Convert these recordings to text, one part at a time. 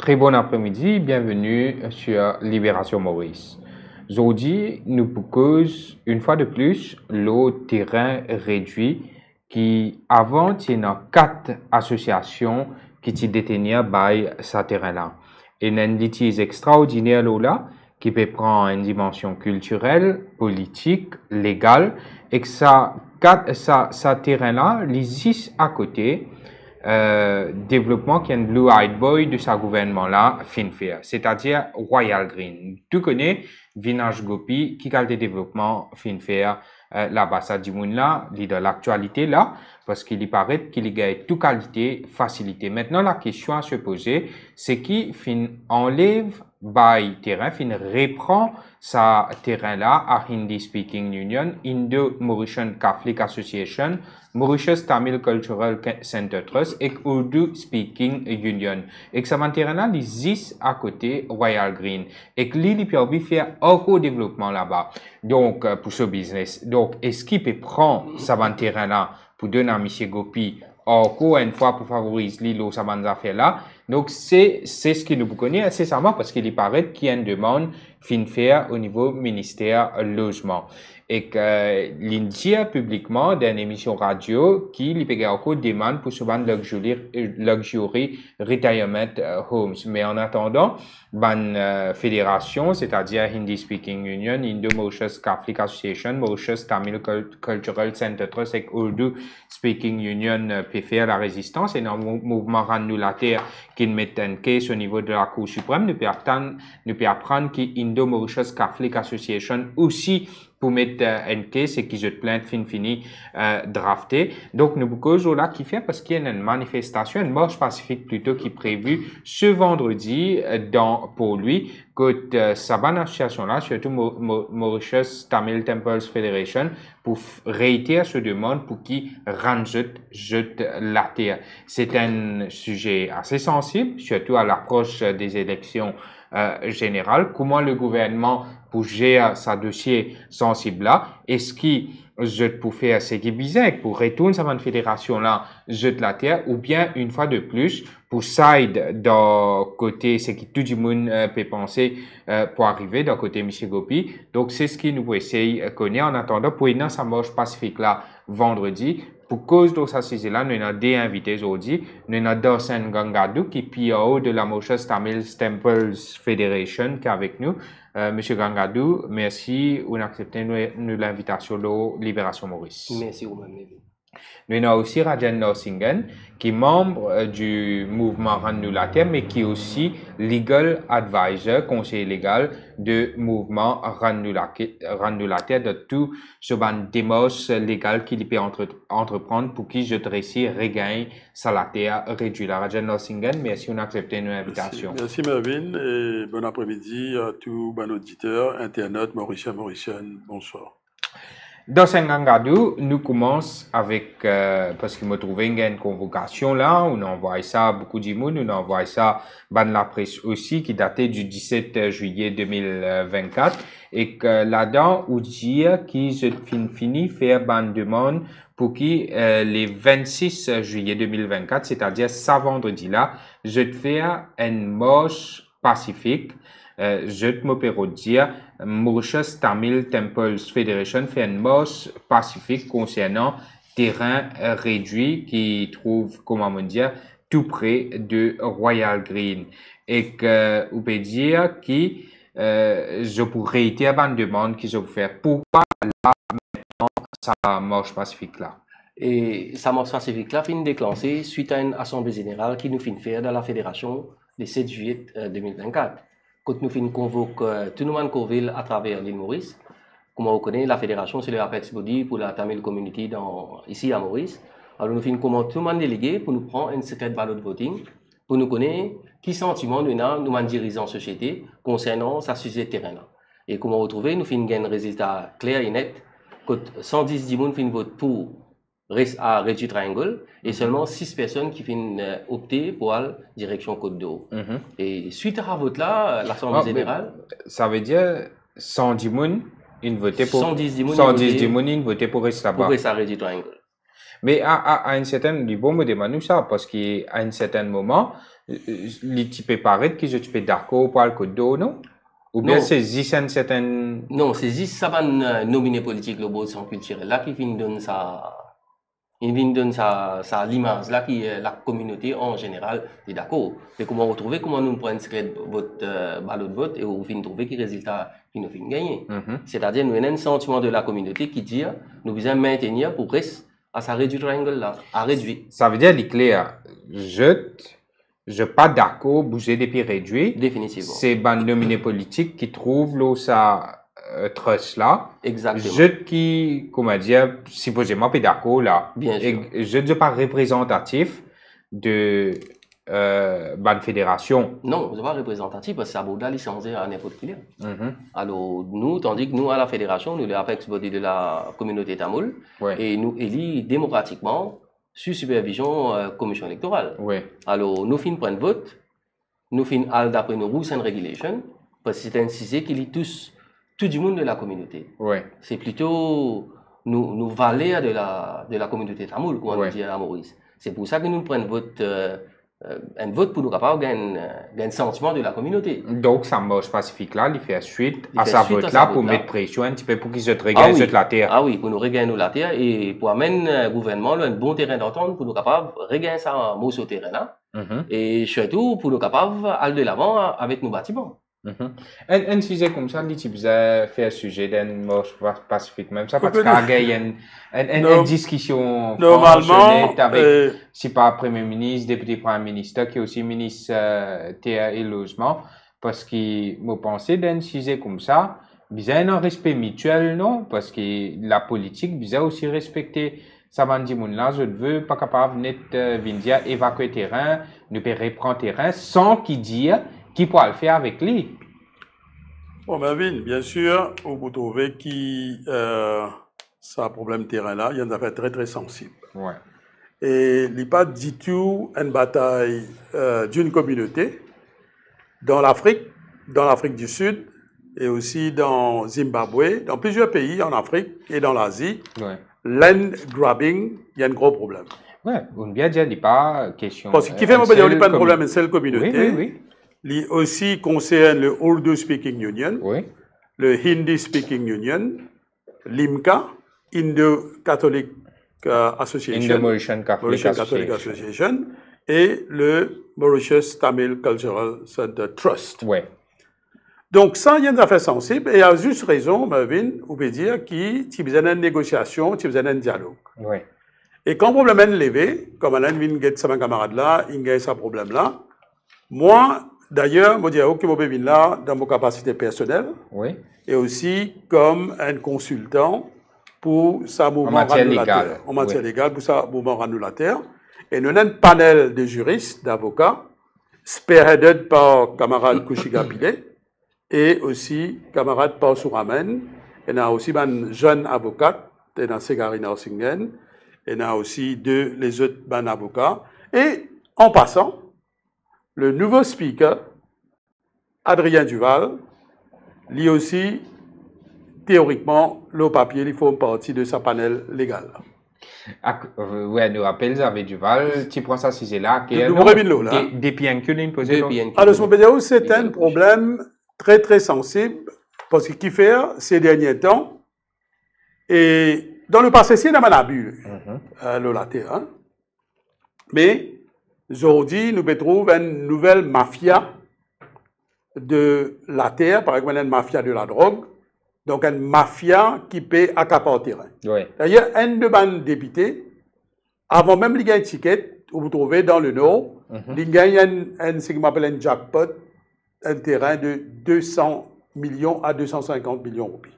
Très bon après-midi, bienvenue sur Libération Maurice. Aujourd'hui, nous proposons une fois de plus le terrain réduit qui avant il y a 4 associations qui détenaient ce terrain-là. Et il y a une litige extraordinaire là qui peut prendre une dimension culturelle, politique, légale et que ça terrain-là, les à côté développement qui est un Blue Eyed Boy de sa gouvernement-là, FinFair, c'est-à-dire Royal Green. Tu connais Vinaj Gopi, qui a le développement FinFair là-bas, ça dit là, de l'actualité là, parce qu'il paraît qu'il y a toute qualité, facilité. Maintenant, la question à se poser, c'est qui enlève by terrain, reprend sa terrain-là à Hindi Speaking Union, Indo-Mauritian Catholic Association, Mauritius Tamil Cultural Center Trust et Urdu Speaking Union. Et que ça va terrain-là, les 10 à côté Royal Green. Et que l'île peut faire un développement là-bas. Donc, pour ce business. Donc, est-ce qu'il peut prendre ça va terrain-là pour donner à M. Gopi encore une fois pour favoriser l'île où ça va faire là? Donc, c'est ce qu'il nous connaît, c'est ça parce qu'il paraît qu'il y a une demande FinFair au niveau ministère logement. Et que l'India publiquement d'une émission radio qui lui paye encore demande pour souvent luxury retirement homes. Mais en attendant, fédération, c'est-à-dire Hindi Speaking Union, Indo-Mauritius Catholic Association, Mauritius Tamil Cultural Center Trust et Urdu Speaking Union peut faire la résistance et un mouvement rannulateur qui met un case au niveau de la Cour suprême, nous peut apprendre que Indo-Mauritius Catholic Association aussi pour mettre un case et qui jette plainte fini drafté. Donc, nous beaucoup là qui fait parce qu'il y a une manifestation, une marche pacifique plutôt qui est prévue ce vendredi pour lui que sa bonne association là, surtout Mauritius Tamil Temples Federation, pour réitérer ce demande pour qu'il jette la terre. C'est un sujet assez sensible, surtout à l'approche des élections générales. Comment le gouvernement pour gérer sa dossier sensible là, est-ce qu'il jette pour faire ce qui est bizarre, pour retourner sa fédération là, jette la terre, ou bien une fois de plus, pour side d'un côté, ce qui tout le monde peut penser pour arriver d'un côté M. Gopi. Donc, c'est ce qui nous essaye de connaître en attendant pour une sa marche pacifique là, vendredi. Pour cause de ça, c'est là, nous avons deux invités aujourd'hui. Nous avons Dawson Gangadou, qui est PO de la Mauritius Tamil Temples Federation, qui est avec nous. Monsieur Gangadou, merci d'accepter l'invitation de Libération Maurice. Merci vous-même. Nous avons aussi Rajan Norsingen, qui est membre du mouvement Rannulater, mais qui est aussi legal advisor, conseiller légal du mouvement Rannulater, de tout ce démarche légale qu'il peut entreprendre pour qu'il je réussisse à regagner sa terre réduite. Rajan Norsingen, merci d'accepter l'invitation. Merci Mervyn et bon après-midi à tous nos auditeurs, internautes, Mauriciens, bonsoir. Dans Sengangadou, nous commençons avec, parce qu'il me trouvait une convocation là, on envoie ça à beaucoup de monde, on envoie ça à la presse aussi, qui datait du 17 juillet 2024, et que là-dedans, on dit qu'ils ont fini faire une demande pour qui les 26 juillet 2024, c'est-à-dire ça vendredi là, je te fais une marche pacifique. Je te m'opère dire, Mauritius Tamil Temples Federation fait une marche pacifique concernant terrain réduit qui trouve, comment on dire, tout près de Royal Green. Et que, on peut dire que, je pourrais réitérer une demande qu'ils ont fait. Pourquoi là, maintenant, ça marche pacifique là? Et ça marche pacifique là, fin déclenché suite à une assemblée générale qui nous fin faire dans la fédération le 7 juillet 2024. Quand nous finissons convoque tout le monde Corville à travers l'île Maurice, comme on connaît, la fédération c'est le apex body pour la Tamil community ici à Maurice. Alors nous finissons comment tout le monde délégué pour nous prendre une secret ballot de voting, pour nous connaître qui sentiment nous avons dirigeants en société concernant sa sujet terrain là. Et comment retrouver, nous finissons un résultat clair et net, que 110 personnes finissent vote pour à Réduit Triangle et seulement 6 personnes qui viennent opter pour la direction Côte d'Or. Et suite à vote là, l'Assemblée générale. Ça veut dire 110 personnes, ils votaient pour. 110 personnes, ils votaient pour rester là-bas. Pour rester à Réduit Triangle. Mais à un certain niveau, me demande ça, parce qu'à un certain moment, tu peux paraître que je suis d'accord pour le code d'eau, non? Ou bien Non. c'est juste un certain... Non, c'est juste ça, nominé politique, le beau sang culturel, là, qui vient donner ça. Il vient donner ça l'image, là, qui est la communauté en général est d'accord. Et comment retrouver, comment nous prenons votre ballot de vote et on vient trouver quel résultat qui nous fait gagner. C'est-à-dire, nous avons un sentiment de la communauté qui dit, nous devons maintenir pour rester à sa réduire triangle là, à réduire. Ça veut dire, l'éclair, je pas d'accord, bouger depuis réduit. Définitivement. C'est ban nominé politique qui trouve là, ça, trust là. Exactement. Je qui, comment dire, supposément pas d'accord là. Bien sûr. Et je ne suis pas représentatif de, ban fédération. Non, vous n'êtes pas représentatif parce que ça vaut la licence à n'importe qui. Alors, nous, tandis que nous, à la fédération, nous, l'apex body de la communauté tamoul, Ouais. et nous élus démocratiquement sous supervision commission électorale. Ouais. Alors, nous finissons prendre vote, nous finissons d'après nos rules and regulations, parce que c'est un sujet qui lie tout du monde de la communauté. Ouais. C'est plutôt nous valets de la communauté tamoul, comme on Ouais. dit à Maurice. C'est pour ça que nous prenons vote, un vote pour nous capables gagner un sentiment de la communauté. Donc, ça marche pacifique là, il fait suite Il à fait sa suite vote à sa là vote pour là. mettre pression un petit peu pour qu'ils se regagnent oui. la terre. Ah oui, pour nous regagner la terre et pour amener un gouvernement là, un bon terrain d'entente pour nous capables de regagner ça au terrain là. Et surtout pour nous capables d'aller de l'avant avec nos bâtiments. Un sujet comme ça, tu peux faire sujet d'une marche pacifique, même ça, parce qu'il y a une discussion normalement avec, si pas Premier ministre, député Premier ministre, qui est aussi ministre Terre et Logement, parce que me penser d'un sujet comme ça, il y a un respect mutuel, non? Parce que la politique, il y a aussi respecter. Ça va dire, là, je ne veux pas capable de venir évacuer terrain, ne pas reprendre terrain, sans qu'il dise qui pourra le faire avec lui. Bon, Mervyn, bien sûr, vous trouvez que ça problème terrain là, il y a une affaire très très sensible. Ouais. Et il n'est pas du tout une bataille d'une communauté dans l'Afrique du Sud et aussi dans Zimbabwe, dans plusieurs pays en Afrique et dans l'Asie. Ouais. Land grabbing, il y a un gros problème. Ouais, on vient dire, il n'y a pas question. Parce qu'il fait, on peut dire, il n'y a pas de problème, c'est la communauté. Oui, oui, oui. Il aussi concerne le Urdu Speaking Union, Oui. le Hindi Speaking Union, l'IMCA, Indo-Catholic Association, Indo-Mauritian Catholic Association, et le Mauritius Tamil Cultural Center Trust. Oui. Donc, ça, il y a une affaire sensible, et à juste raison, Mervyn, on peut dire qu'il y a besoin d'une négociation, il y a besoin d'un dialogue. Oui. Et quand le problème est levé, comme Alain vient de sa camarade là, il a ce problème là, moi, d'ailleurs, je dis que je suis là dans mon capacité personnelle, Oui. et aussi comme un consultant pour sa mouvement annulateur. En matière légale, pour sa mouvement annulateur. Et nous avons un panel de juristes, d'avocats, spearheaded par camarade Kouchiga Pile, et aussi camarade Paul Souramen. Et nous avons aussi une jeune avocate, Segarina Orsingen, et nous avons aussi les autres avocats. Et en passant, le nouveau speaker, Adrien Duval, lui aussi, théoriquement, le papier, il faut une partie de sa panel légale. Oui, nous rappelons, avec Duval, tu prends ça si c'est là. Des PNQ, une position. Alors, c'est un problème très, très sensible, parce qu'il fait ces derniers temps, et dans le passé, c'est un abus, la terre. Mais, aujourd'hui, nous retrouvons une nouvelle mafia de la terre, par exemple, une mafia de la drogue, donc une mafia qui peut accaparer le terrain. Oui. D'ailleurs, un de mes députés, avant même de gagner un ticket, vous trouvez dans le Nord, il gagne ce qu'on appelle un jackpot, un terrain de 200 millions à 250 millions de roupies.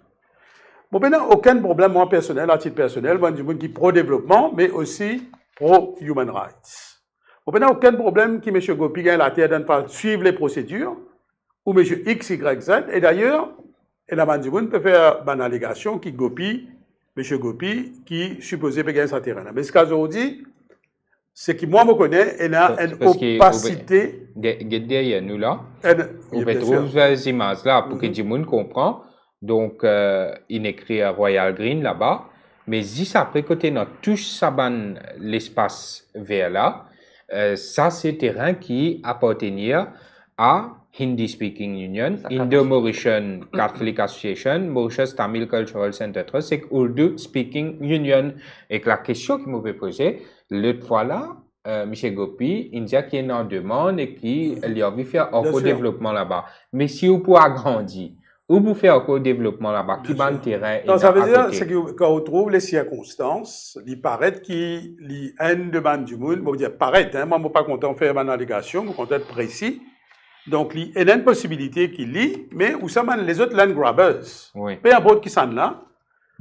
Bon, ben, aucun problème, moi, personnel, à titre personnel, moi, du monde qui est pro-développement, mais aussi pro-human rights. Bon, ben, aucun problème qui M. Gopi gagne la terre de ne pas suivre les procédures, ou M. X, Y, Z, et d'ailleurs, et la Mandimoun peut faire une allégation qui Gopi, M. Gopi, qui supposé gagner sa terrain. Mais ce qu'aujourd'hui, c'est que moi, je connais, il a une opacité. Derrière nous là, on bien trouve ces images là pour que tout le monde comprenne. Donc, il écrit Royal Green là-bas. Mais si après côté notre touche ça ban l'espace vert là, ça c'est terrain qui appartenait à Hindi Speaking Union, Indo-Mauritian Catholic Association, Mauritius Tamil Cultural Center Trust, c'est Urdu Speaking Union. Et la question qui m'avait posée, l'autre fois là, M. Gopi, il dit qu'il y a une demande et qu'il y a envie de faire encore développement là-bas. Mais si vous pouvez agrandir, ou vous faire encore développement là-bas, qui va le terrain? Non, ça veut dire que quand on trouve les circonstances, il paraît qu'il y a une demande du monde, bon, dire paraît, hein, moi, je ne suis pas content de faire une allégation, je suis content d'être précis. Donc, il y a une possibilité qu'il lit, mais où ça mène les autres land grabbers. Oui. Peu importe qui sont là.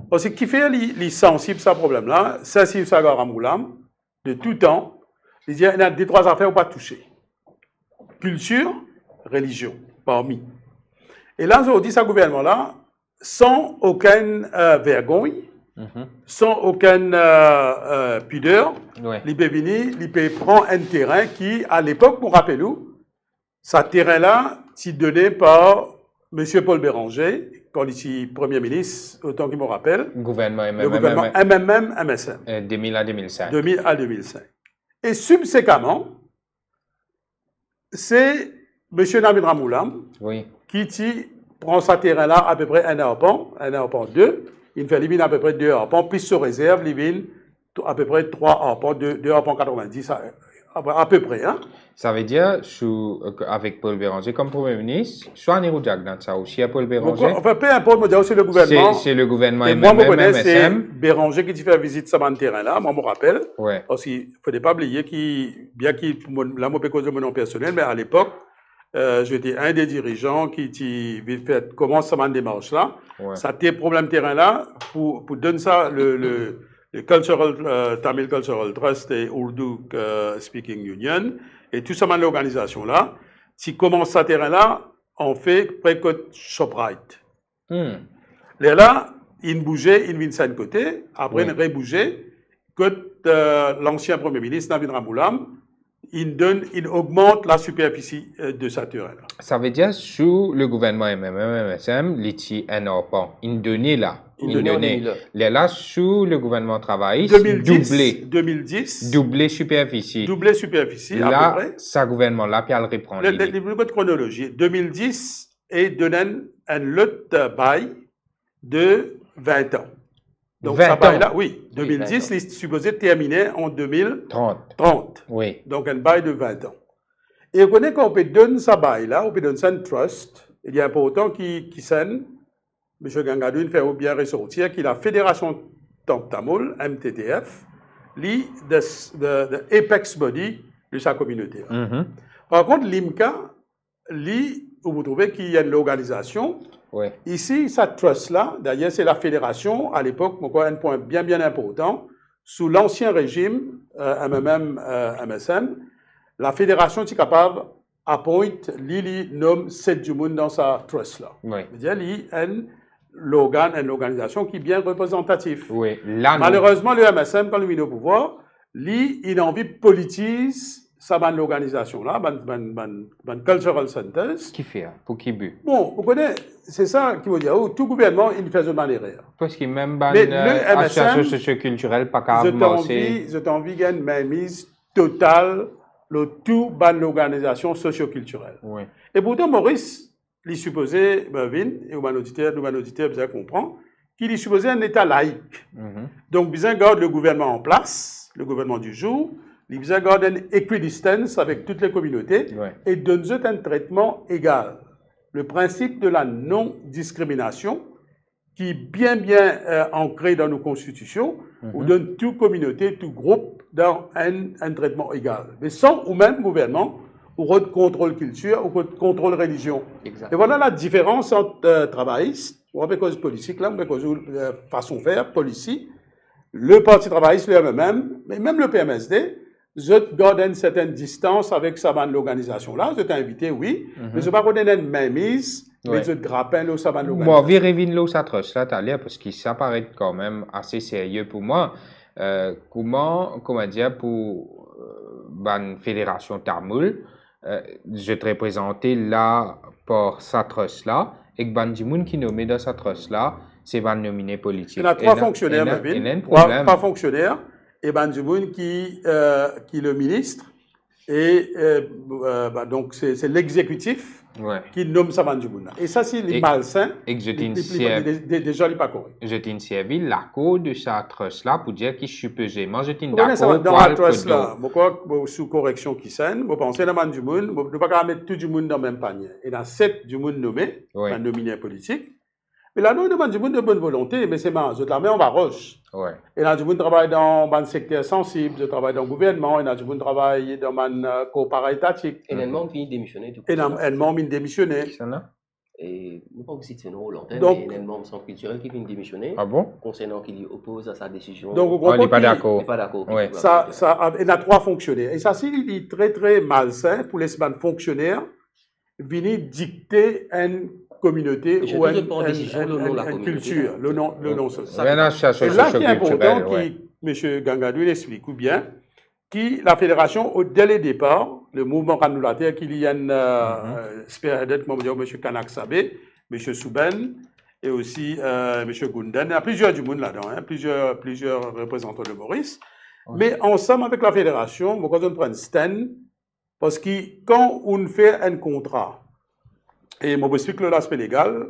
Parce que qui fait les sensibles à ce problème-là, ça, c'est ça, Garamoulam, de tout temps. Il y a des trois affaires où pas toucher. Culture, religion, parmi. Et là, aujourd'hui, ce gouvernement-là, sans aucune vergogne, sans aucune pudeur, il peut venir, il peut prendre un terrain qui, à l'époque, pour rappelez-vous, ce terrain-là, c'est donné par M. Paul Béranger, quand il était Premier ministre, autant qu'il me rappelle. Le gouvernement MMM-MSM. 2000 à 2005. 2000 à 2005. Et subséquemment, c'est M. Nabil Ramoulam qui prend ce terrain-là à peu près un arpent 2. Il fait l'éliminer à peu près 2 arpents, puis se réserve, l'élimine à peu près 3 arpents, 2 arpents 90, à peu près. Hein? Ça veut dire, avec Paul Béranger comme Premier ministre, soit Nérou Diak dans ça aussi, à Paul Béranger. Enfin, peu importe, c'est le gouvernement. C'est le gouvernement. Et moi, je connais, c'est Béranger qui fait visite sur ce terrain-là, moi, je me rappelle. Ouais. Parce qu'il ne faut pas oublier bien qu'il, là, moi, je cause de mon nom personnel, mais à l'époque, j'étais un des dirigeants qui fait comment ça m'a démarche-là. Ouais. Ça a problème terrain-là, pour donner ça, le Tamil Cultural Trust et Urdu Speaking Union, et tout ça, l'organisation-là, si commence ce terrain-là, on fait pré-côte Shoprite. Là, il bougeait, il vient de côté, après il rebougeait, côte l'ancien Premier ministre, Nabil Ramoulam, il augmente la superficie de ce terrain-là. Ça veut dire, sous le gouvernement MMM-MSM, il y a un arpent, il donnait là. Là, sous le gouvernement travailliste, 2010, doublé superficie. Doublé superficie, là, à peu près. Ça gouvernement là, puis elle reprend. Le chronologie. 2010 et donne un lot bail de 20 ans. Donc, ça bail là, oui. 2010, il est supposé terminer en 2030. Oui. Donc, un bail de 20 ans. Et on connaît qu'on peut donner ça bail là, on peut donner ça un trust. Il y a important qui sonne. M. Gangadou, il fait bien ressortir que la Fédération Tamil, MTTF, lit the apex body de sa communauté. Par contre, l'IMCA, où vous trouvez qu'il y a une organisation. Ici, cette trust-là, d'ailleurs, c'est la fédération, à l'époque, un point bien important, sous l'ancien régime MMM-MSM, la fédération est capable d'appointer, nomme 7 du monde dans sa trust-là. C'est-à-dire, il y a une organisation qui est bien représentative. Malheureusement, le MSM, quand il est au pouvoir, il a envie de politiser l'organisation-là, cultural centers. Qui fait? Pour qui but? Bon, vous connaissez, c'est ça qui veut dire, tout gouvernement, il fait une erreur. Parce qu'il même une association socioculturelle pas capable de lancer. J'ai envie d'une mainmise totale de toute l'organisation socioculturelle. Et pourtant, Maurice, il est supposé, et nos auditeurs, vous comprendre, qu'il est supposé un État laïque. Donc, besoin garde le gouvernement en place, le gouvernement du jour, il besoin garde une équidistance avec toutes les communautés et donne un traitement égal. Le principe de la non-discrimination, qui est bien ancré dans nos constitutions, où donne toute communauté, tout groupe dans un traitement égal. Mais sans ou même gouvernement, ou contrôle culture, ou contrôle religion. Exactement. Et voilà la différence entre travaillistes, ou avec cause politique, là, avec cause façon de faire, politique, le Parti travailliste, le MMM, mais même le PMSD, je garde une certaine distance avec l'organisation-là. Je t'ai invité, oui, mais je ne vais pas donner une mainmise, mais je grappin l'organisation. Moi, je vais revenir ça là, parce que ça paraît quand même assez sérieux pour moi. Comment dire, pour une fédération Tamil, je te représentais là pour sa trust là, et que Bandimoun qui nommé dans sa trust là, c'est pas nominé politique. Il y a trois fonctionnaires, il y a un trois problème. fonctionnaires, et ben du monde qui le ministre, et donc c'est l'exécutif Ouais. qui nomme ça ban du monde. Et ça, c'est les malsains, Et que je déjà, il pas correct. t'ai servi l'accord de sa trust là pour dire que supposément je t'ai Dans d'accord la trust là, pourquoi sous correction qui scène, vous pensez dans ban du monde, vous ne pouvez pas mettre tout du monde dans le même panier. Il y a 7 du monde nommés, un nominé politique. Mais là, nous demandons du monde de bonne volonté, mais c'est marrant. La main, on va roche. Ouais. Il y a du monde qui travaille dans un secteur sensible, je travaille dans le gouvernement, il y a du monde qui travaille dans un corps étatique. Et les membres qui démissionné. Et les membres qui démissionné. Et nous pas aussi c'est nous l'antenne, mais les membres sont culturels qui viennent démissionner. Ah bon? Concernant qui oppose à sa décision. Donc, vous comprenez. Il n'est pas d'accord. Il n'est pas d'accord. Ouais. Il y a 3 fonctionnaires. Et ça, c'est très, très malsain pour les fonctionnaires venir dicter une communauté ou une culture, le nom social. C'est là qui est important, M. Gangadou explique, ou bien, qui la fédération, dès le départ, le mouvement canulateur, qu'il y a un spearheaded, M. Kanak Sabé, M. Souben, et aussi M. Gundan, il y a plusieurs du monde là-dedans, plusieurs représentants de Maurice. Mais ensemble avec la fédération, on prend un stand, parce que quand on fait un contrat, et je vous explique l'aspect légal,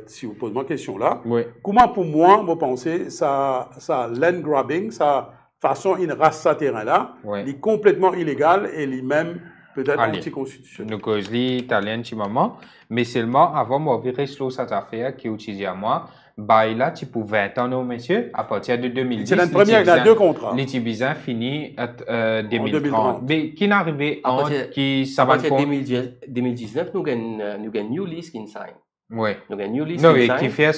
si vous posez ma question là. Oui. Comment pour moi, vous pensez, ça land grabbing, ça façon une race ça terrain là, il est complètement illégal et lui-même peut-être anticonstitutionnel. Nous cause l'italien petit moment, mais seulement avant moi virer sur cette affaire qui utilise à moi, bah là tu peux 20 ans non messieurs à partir de 2010. C'est la première, il y a 2 contrats. L'Itibizan fini à 2030. Mais qui n'arrivait en qui ça va être 2019 nous gagnons new list qui sign. Oui. Nous gagnons new list non et qui fait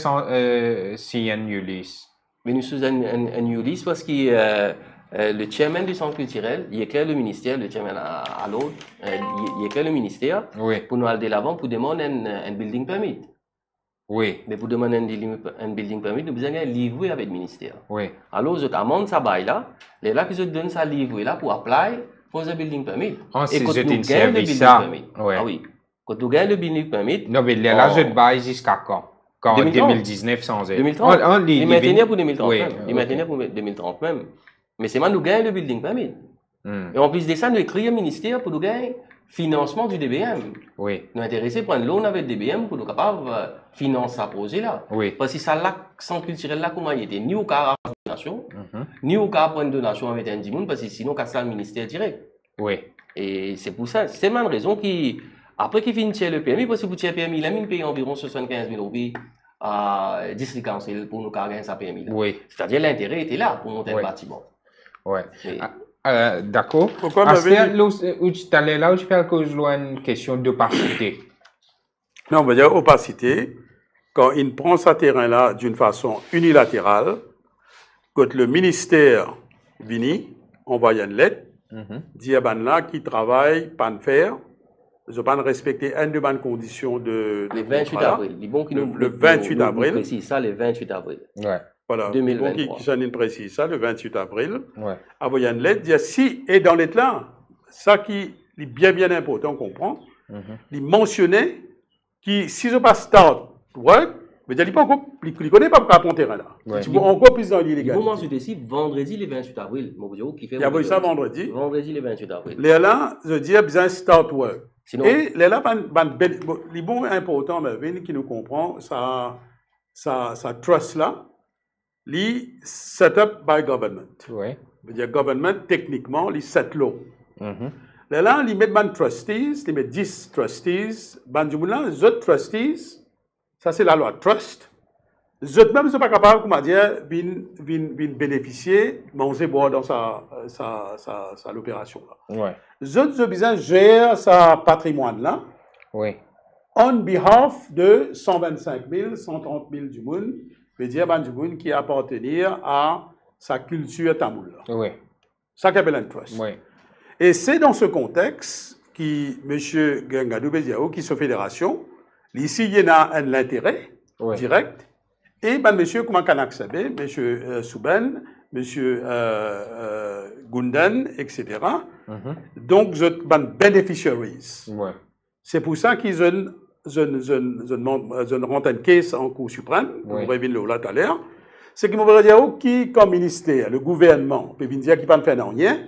si un new list. Mais nous sommes un new list parce que le chairman du centre culturel, il éclaire le ministère, le chairman à l'autre, il éclaire le ministère pour nous aller de l'avant pour demander un building permit. Oui. Mais pour demander un building permit, nous besoin d'un livret avec le ministère. Oui. Alors, je amende ça bail là, les là que je donne ça livret là pour apply pour un building permit. Et quand nous gagnons le building permit. Ah oui. Quand nous gagnons le building permit. Non, mais là, je bail jusqu'à quand? Quand 2019 sans aide. 2030. Il maintenait pour 2030 même. Il maintenait pour 2030 même. Mais c'est moi nous gagnons le building permit. Et en plus de ça, nous écrivons au ministère pour nous gagner financement du DBM. Oui. Nous intéressés pour un loan avec DBM pour nous capables de financer ce projet-là. Oui. Parce que ça, là, centre culturel là, comment il était, ni au cas de donation, ni au cas pour une donation avec un dimoun, parce que sinon, casse là le ministère direct. Oui. Et c'est pour ça, c'est même raison qui, après qu'il finisse le permis, parce que pour le permis, il a payé environ 75 000 euros à District Council pour nous gagner sa permis. Là. Oui. C'est-à-dire l'intérêt était là pour monter le bâtiment. Oui. D'accord. Pourquoi où tu allais là où tu fais une question d'opacité. Non, on va dire opacité. Quand il prend ce terrain-là d'une façon unilatérale, quand le ministère vient, envoie une lettre, dit à là qui travaille, pas de faire, je ne pas respecter une de mes conditions de. Le 28 avril. Le 28 avril. Précise ça, le 28 avril. Ouais. Voilà, 2023. qui s'en précise ça, le 28 avril, envoyer une lettre, dire si, et dans lettre là, ça qui est bien important, qu'on comprend, il mentionnait que si je passe start work, mais il ne connaît pas pour apprendre terrain là. Tu vois encore plus dans l'illégal. Au moment où je vendredi le 28 avril, qui fait. Il y a ça vendredi. Vendredi le 28 avril. Là, je dis, besoin start work. Sinon, et là, les bons importants, qui nous comprend, ça trust là. Li set up by government. Oui. Le government, techniquement, li set law. Là, li met ban trustees, li met 10 trustees. Ban du moulin, les autres trustees, ça c'est la loi trust. Les autres même, ils ne sont pas capables, comment dire, de bénéficier, manger, boire dans sa l'opération. Ouais. Les autres, ils ont gèrent sa patrimoine là. Oui. On behalf de 125 000, 130 000 du monde. Veut dire Banjugun qui appartenir à sa culture tamoule. Oui. Ça qu'appelle un trust. Oui. Et c'est dans ce contexte que M. Gangadou Bédiao, qui est sur fédération, ici il y a un intérêt direct, et M. Kouman Kanak Sabé, M. Souben, M. Gundan, etc. Donc, vous êtes beneficiaries. Oui. C'est pour ça qu'ils ont je rentre une caisse en Cour suprême, Oui. on revient là tout à l'heure, c'est que je vais dire qui, comme ministère, le gouvernement, peut dire qu'il ne peut faire rien,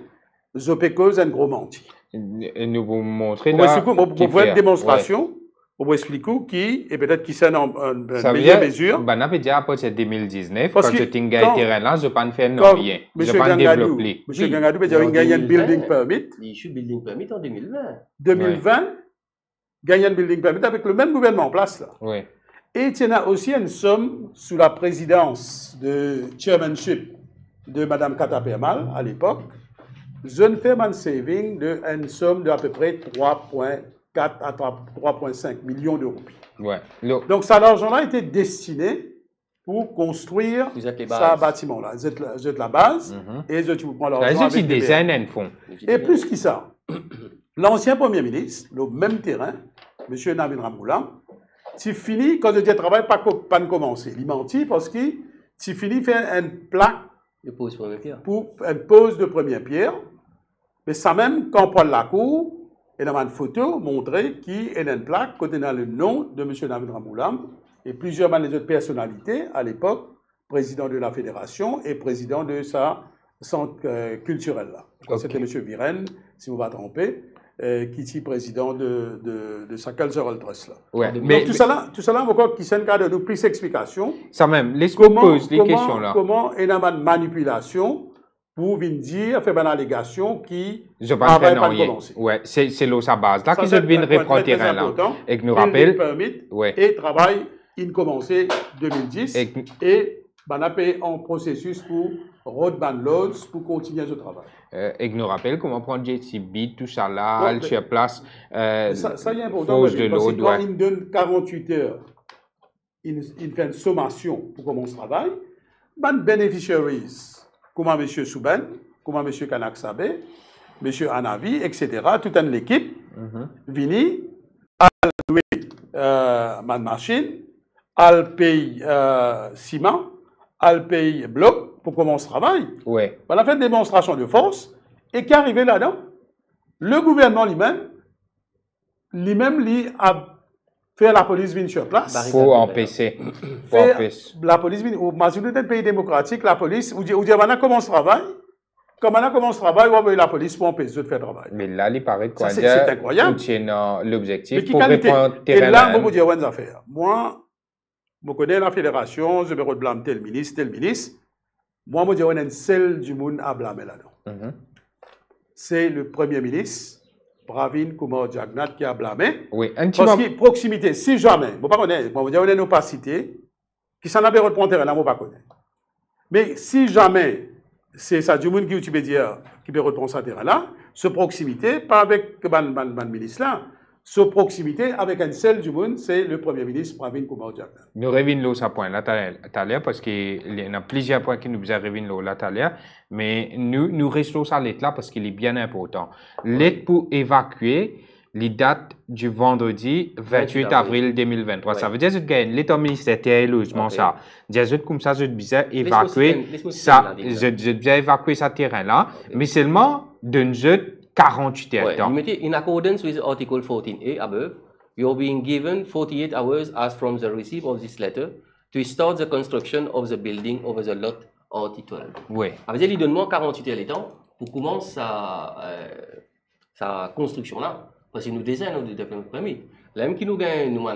je peux cause un gros menti. Et nous vous montrer Vous là. pouvez une démonstration, vous pouvez expliquer qui, et peut-être qui c'est une meilleure mesure. Ben, on peut dire après c'est 2019, Parce quand que je t'ai gagné terrain là, je ne peux pas faire Comme rien. Je M. ne peux pas Gangadou, développer. M. Gangadou peut dire qu'il gagne un building permit. Il issue building permit en 2020. 2020, gagne un building permit avec le même gouvernement en place là. Oui. Et il y a aussi une somme sous la présidence de chairmanship de Mme Kata Permal à l'époque. Je ne fais un saving de une somme de à peu près 3,4 à 3,5 millions d'euros. Ouais. Donc, ça, l'argent-là a été destiné pour construire Vous êtes les ce bases. bâtiment-là. Vous êtes la base et vous prenez l'argent C'est avec aussi des design un fond. Et plus que ça, l'ancien Premier ministre, le même terrain, M. Nabil Ramoulam, tu finis, quand je dis travail, pas commencer. Il mentit parce que tu finis faire une plaque Le pose première pierre. pour une pose de première pierre. Mais ça même, quand on prend la cour, il y a une photo montrée qui est une plaque, côté dans le nom de M. Nabil Ramoulam et plusieurs des autres personnalités à l'époque, président de la fédération et président de sa centre culturel. Là. Okay. C'était M. Viren, si vous ne vous trompez, qui est président de sa cultural trust. Là. Ouais. Donc tout ça là, encore qui s'en de nous plus d'explications. Ça même, laisse-moi poser les questions là. Comment il y a une manipulation pour venir dire, faire une allégation qui je pas faire pas rien. commencer. Ouais, c'est là sa base. Là, Ça, qui c'est je viens un point reprendre très terrain là. important. Et que nous Building rappelle. permit Ouais. et travail, il commençait 2010 Et- et on a payé en processus pour road ban loads pour continuer ce travail. Et que nous rappelle comment prendre JCB, tout ça là, Non, aller mais- sur place. Ça y est important, Fausse de parce l'eau, que quand ouais. il donne 48 heures, il fait une sommation pour commencer ce travail. Ben beneficiaries, comme M. Souben, comme M. Kanak Sabé, M. Anavi, etc., toute une équipe, vini, à louer ma machine, à payer ciment, à payer bloc pour commencer ce travail. Ouais. On a fait une démonstration de force et qui est arrivé là-dedans, le gouvernement lui-même, a fait la police venir sur place. Faut empêcher. Faut Fait empêcher. la police venir, au majorité des pays démocratiques, la police, ou dit, on commence ce travail, comme on commence ce travail, on va la police pour empêcher de faire le travail. Mais là, il paraît quoi Ça, c'est incroyable. Mais l'objectif qui pour qualité? reprendre Et là, terrain. je vais vous dire une affaire. Moi, je connais la fédération, je vais blâmer tel ministre. Moi, je vais dire un seul du monde à blâmer là-dedans. C'est le Premier ministre, Pravin Kumar Jagnat, qui a blâmé. Oui, un petit Parce moment. que proximité, si jamais, je ne pas connaître, je vais dire une opacité, qui s'en avait reprendre terrain là, je ne pas connaître. Mais si jamais, c'est ça du monde qui peut dire, qui peut reprendre ce terrain là, ce proximité, pas avec le ministre là, ce proximité avec un seul du monde, c'est le Premier ministre Pravin Kumar Jagnat. Nous revenons là, ça point là, tout à l'heure, parce qu'il y en a plusieurs points qui nous reviennent là, tout à l'heure, mais nous restons à l'aide là parce qu'il est bien important. L'aide pour évacuer les dates du vendredi 28 avril 2023. Ouais. Ça veut dire que l'État ministère logement Ok. ça. Dire comme ça, je disais Laisse-moi évacuer citer ça, un je disais évacuer ce terrain là, mais seulement d'une jeu 48 heures. Ouais, you mean in accordance with Article 14A above, you're being given 48 hours as from the receipt of this letter to start the construction of the building over the lot Article 12. Oui. Ça veut dire qu'il donne 48 heures de temps pour commencer sa construction là. Parce que nous déjà nous devons permis. L'homme qui nous gagne, nous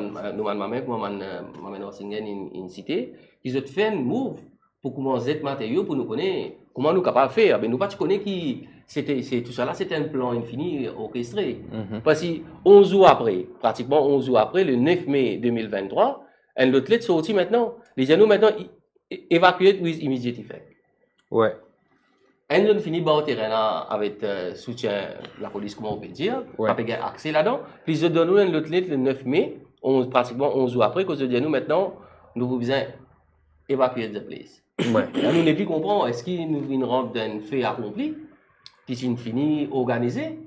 une cité, ils ont fait un move pour commencer cette matériaux pour nous connaître comment nous capables de faire. Mais nous pas connaître qui c'est tout ça là, c'était un plan infini orchestré. Parce que 11 jours après, pratiquement 11 jours après, le 9 mai 2023, un autre lettre sorti maintenant. Les gens nous maintenant évacués with immediate effect. Ouais. Un zone fini par terrain là, avec soutien de la police, comment on peut dire, Ouais. on peut gagner accès là-dedans. Puis je donne nous une autre lettre le 9 mai, pratiquement 11 jours après, que je dis nous maintenant, nous avons besoin d'évacuer the place. Ouais. Là, nous ne plus comprendre, est-ce qu'il nous vient rendre d'un fait accompli, qui s'est fini organisé,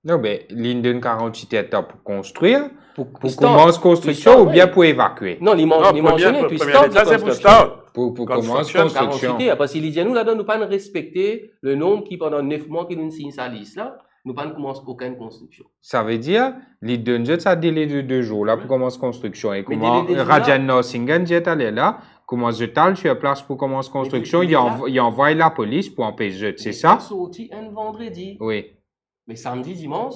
Non, mais ligne d'une 48 heures pour construire, pour start. commencer construction Start, ou bien oui. pour évacuer? Non, il mentionné, puis Première start étape, the c'est pour construction. start. Pour commencer Construction, construction. 48 heures, parce qu'il dit nous là-dedans, nous pas respecter le nombre qui pendant 9 mois qui nous signe sa liste là. nous ne commençons aucune construction. Ça veut dire, il donne juste un délai de 2 jours là pour commencer la construction. Et comment délai de 2 jours Rajan là- Norsingen est allé là, comment je t'ai sur place pour commencer la construction, il envoie la police pour empêcher, c'est ça? Sorti un vendredi, Oui, mais samedi, dimanche,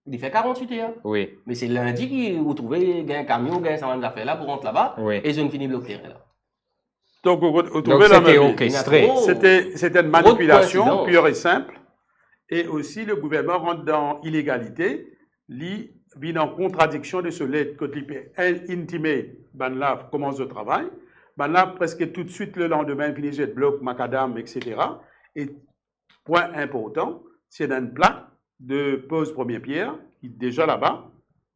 il fait 48 heures. oui, Mais c'est lundi que vous trouvez un camion, un saman d'affaires là pour rentrer là-bas, oui. et je ne finis bloquer là. Donc, vous Donc trouvez la c'était même orchestré. Oh. C'était une manipulation coïncidence. pure et simple. Et aussi, le gouvernement rentre dans illégalité, lui vient en contradiction de ce lettre que l'IP intimate, Banlav commence le travail. Banlav, presque tout de suite le lendemain, finit jet bloc, macadam, etc. Et point important, c'est une plaque de pose première pierre, qui est déjà là-bas.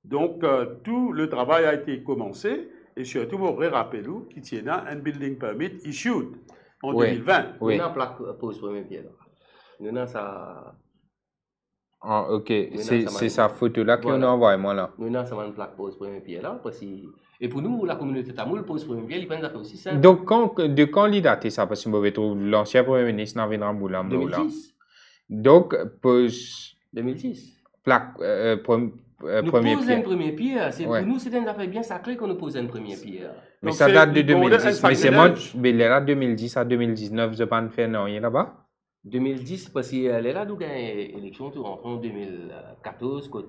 Donc, tout le travail a été commencé. Et surtout, vous vous rappelez qu'il y a un building permit issued en Oui. 2020. Oui. Nous avons plaque pose premier pied là. Nous avons ça. Ah, ok, ça c'est sa photo là qu'on a Voilà. envoyé moi là. Nous avons ça plaque pose premier pied là. Parce que... Et pour nous, la communauté tamoul pose premier pied, il pense que aussi simple. Donc, de quand il date ça? Parce que je trouve l'ancien premier ministre Navin Ramboula. 2010. Donc, pose 2010. plaque, Nous premier posons un pied. premier pierre. Ouais. Pour nous, c'est une affaire bien sacrée qu'on nous pose un premier pierre. Mais Donc, ça c'est date de du modèle 2010. Mais c'est moi, sacrilège. mais là, 2010 à 2019, je n'ai pas fait non, rien là-bas. 2010, parce qu'elle est là, nous avons une élection tout rentre en 2014, quand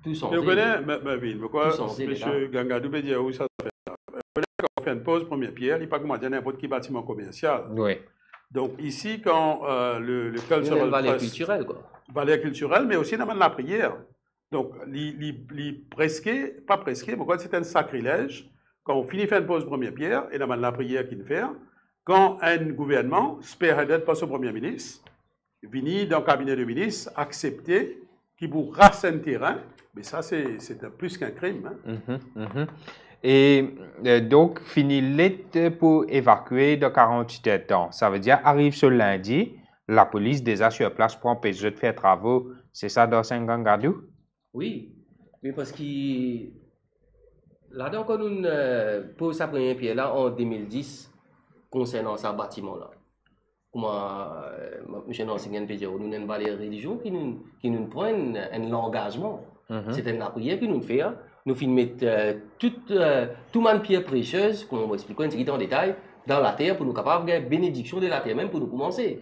tout changé. Je connais, mais oui, pourquoi Tout changé, M. Gangadou peut dire où ça se fait. Quand on fait une pause première pierre, il n'y a pas comment dire n'importe quel bâtiment commercial. Oui. Donc ici, quand le Nous avons une cultural valeur trust, culturelle, quoi. valeur culturelle, mais aussi dans la prière. Donc, pas presque, pourquoi c'est un sacrilège. Quand on finit de faire une pause première pierre, et dans la prière qu'il fait, quand un gouvernement, spearheaded par son premier ministre, vient dans le cabinet de ministre, accepter qu'il vous rase un terrain, mais ça, c'est plus qu'un crime. Hein. Et donc, fini l'aide pour évacuer de 48 heures. Ça veut dire, arrive ce lundi, la police déjà sur place pour empêcher de faire travaux. C'est ça dans Saint-Gangadou? Oui, mais parce que là, donc, quand nous pose sa première pierre là en 2010, concernant ce bâtiment-là, comment M. Norsingen peut dire, nous avons une valeur religion qui nous prend un engagement. C'est une prière qui nous fait. Nous finissons mettre toute une pierre précieuse, comme on va expliquer un petit peu en détail, dans la terre pour nous capables de bénédiction de la terre même pour nous commencer.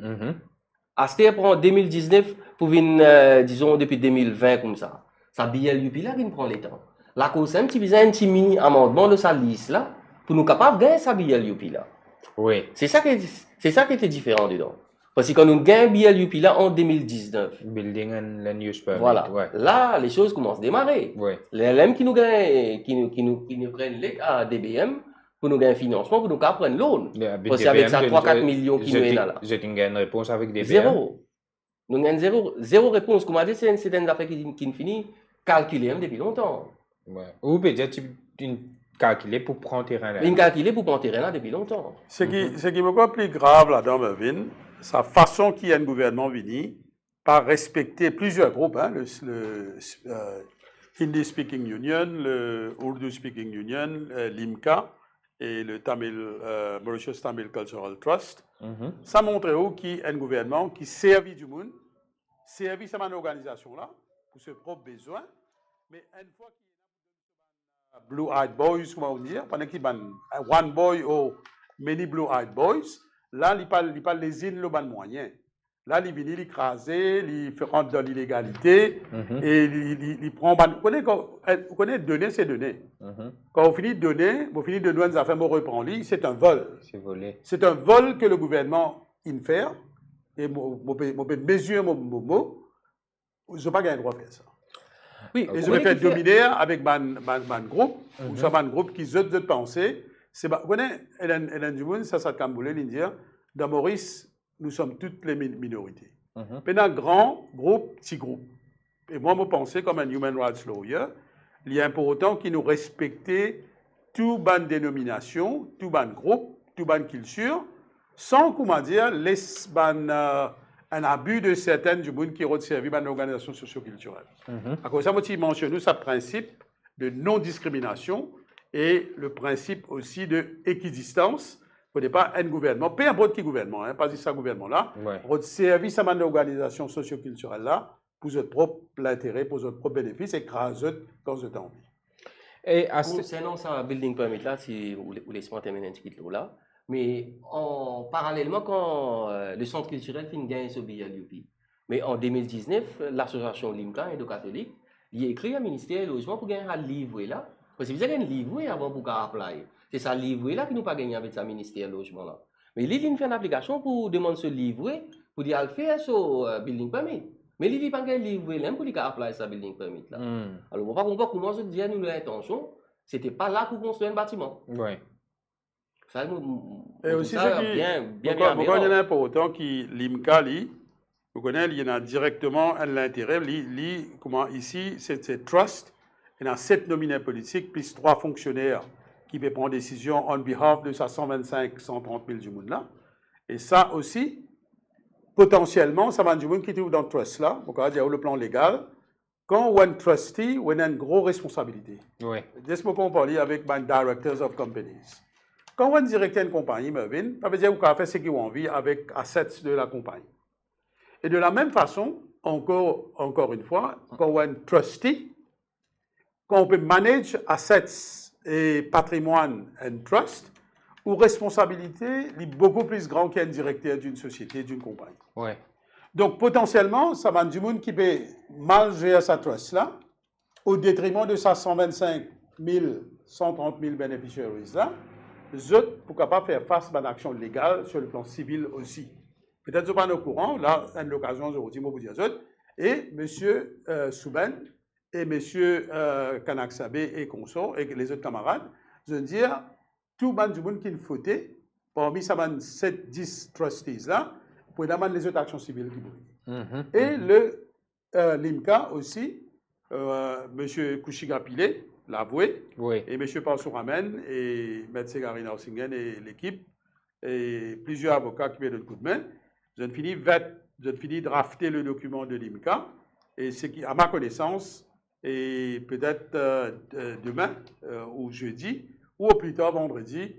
À ce terre, en 2019, pour venir, disons, depuis 2020 comme ça, ça BLUP là qui nous prend le temps. La cause, c'est un petit mini amendement de sa liste là, pour nous capables de gagner sa BLUP là. Oui. C'est ça qui était différent dedans. Parce que quand nous gagnons BLUP là en 2019, Building and land use permit. voilà, Ouais. là les choses commencent à démarrer. Ouais. Les LM qui nous gagnent, qui nous prennent l'aide à DBM pour nous gagner un financement, pour nous prendre loan. Parce qu'avec ça 3-4 millions qui nous est là. Je t'ai une réponse avec des Zéro. Nous gagnons zéro réponse. Comme on a dit, c'est une affaire qui nous finit calculée depuis longtemps. Ouais. Ou peut-être tu calculer pour prendre terrain là. Une calculée pour prendre terrain là depuis longtemps. Ce qui est beaucoup plus grave là-dedans, Mervyn, sa façon qu'il y a un gouvernement venu par respecter plusieurs groupes, hein, le Hindi Speaking Union, le Urdu Speaking Union, l'IMCA et le Mauritius Tamil Cultural Trust. Ça montre où qu'il y a un gouvernement qui servit du monde, servit cette organisation-là pour ses propres besoins, mais une fois qu'il Blue-eyed boys, comment on dit, pendant qu'il y a one boy ou many blue-eyed boys, là, il parle les îles, le ban moyen. Là, il vient l'écraser, il fait rentrer dans l'illégalité, et il prend. Vous connaissez donner, c'est donner. Quand vous finissez de donner, vous finissez de donner des affaires, vous reprenez, c'est un vol. C'est volé. C'est un vol que le gouvernement fait, et vous pouvez mesurer mon mot, je n'ai pas gagné le droit de faire ça. Oui, Et je me fais dominer avec mon groupe, ou ça un groupe qui zut penser. Vous connaissez, Hélène Dumoun, ça Camboulé, l'Indien, dans Maurice, nous sommes toutes les minorités. Pendant grand groupe, petit groupe. Et moi, je pensais comme un human rights lawyer, il est important qu'il nous respecte toute bonne dénomination, tout bon groupe, tout bonne culture, sans, comment dire, laisser un abus de certaines du monde qui ont servi dans l'organisation socio-culturelle. À cause de ça, je mentionne ce principe de non-discrimination et le principe aussi de équidistance. Il ne faut pas un gouvernement, peu importe qui gouvernement, hein, pas juste ce gouvernement-là, ouais. Service à l'organisation socio-culturelle là, pour votre propre intérêt, pour votre propre bénéfice, et grâce quand vous êtes en vie. Et concernant ça, building permit là, si vous laissez-moi terminer un petit peu là, mais parallèlement, quand le centre culturel finit gagner ce billet l'UPI, mais en 2019, l'association Limca Indo-Catholique, il a écrit au ministère du Logement pour gagner un livret là, parce que vous avez un livret avant pour appliquer. C'est ça livret là qui nous pas gagné avec ce ministère du Logement là. Mais il a fait une application pour demander ce livret pour dire faire ce building permit. Mais il n'y a pas de livret là pour appliquer ce building permit là. Alors, on va comprendre comment se dire nous l'intention, c'était pas là pour construire un bâtiment. Oui. Ça, et aussi, c'est bien. Pourquoi il y en a pas autant qui l'IMCA, vous connaissez, il y en a directement à l'intérêt. Comment ici, c'est trust. Il y a 7 nominés politiques, plus 3 fonctionnaires qui peuvent prendre décision on behalf de 125-130 000 du monde là. Et ça aussi, potentiellement, ça va du monde qui trouve dans le trust là, pour dire le plan légal. Quand on est un trustee, on a une grosse responsabilité. Oui. Laisse-moi parler avec les directors of companies. Quand on est directeur d'une compagnie, ça veut dire qu'on a fait ce qu'on a envie avec les assets de la compagnie. Et de la même façon, encore une fois, quand on est un trustee, quand on peut manager assets et patrimoine and trust, ou responsabilité est beaucoup plus grande qu'un directeur d'une société, d'une compagnie. Ouais. Donc, potentiellement, ça va du monde qui peut mal gérer sa trust-là, au détriment de sa 125 000, 130 000 bénéficiaires-là, les autres, pourquoi pas faire face à une action légale sur le plan civil aussi. Peut-être que vous n'êtes pas au courant, là, à l'occasion, je vous dis, vous dire autres, et M. Souben, et M. Kanaksabe et consorts, et les autres camarades, je veux dire, tout le monde qui est fauté, parmi ces 7-10 trustees-là, pour demander les autres actions civiles qui brillent. Et l'IMCA aussi, M. Kouchiga-Pile, l'avoué, oui. et M. Pansou-Ramen, et M. Garina Nausingen et l'équipe, et plusieurs avocats qui mettent le coup de main, je finis de drafter le document de l'IMCA, et ce qui, à ma connaissance, et peut-être demain ou jeudi, ou au plus tard vendredi,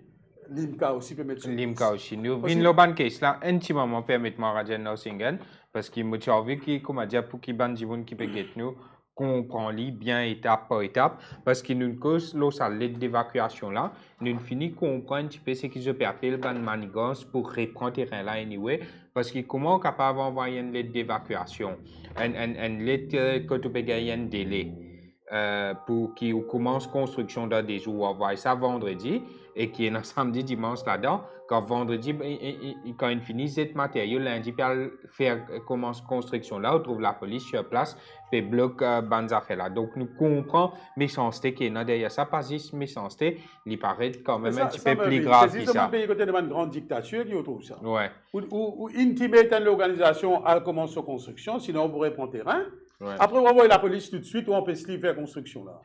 l'IMCA aussi peut mettre sur l'IMCA aussi. Nous venons le ban case là, intimement permettre-moi Rajan Nausingen, parce qu'il m'a dit qui, comment dire, pour qu'il ban du monde qui peut guetter nous, comprend bien étape par étape, parce qu'il nous cause l'eau l'aide d'évacuation là, nous finit comprendre un petit peu ce qu'ils ont perdu le ban manigance pour reprendre terrain là anyway, parce qu'il comment capable d'envoyer une lettre d'évacuation, une lettre que tu peux gagner un délai. Pour qu'il commence construction dans des jours, on voit ça vendredi et qui est un samedi, dimanche là-dedans. Quand vendredi, quand il finit cette matériau, lundi, puis faire commence construction là, on trouve la police sur place, puis bloque bonnes affaires là. Donc nous comprenons méchanceté qui est là derrière ça, pas juste méchanceté, il paraît quand même un petit peu plus grave que ça. C'est un pays côté de une grande dictature qui trouve ça. Ouais. Ou intimer l'organisation à commencer sa construction, sinon on pourrait prendre terrain. Ouais. Après, on va voir la police tout de suite ou on peut se livrer faire construction là.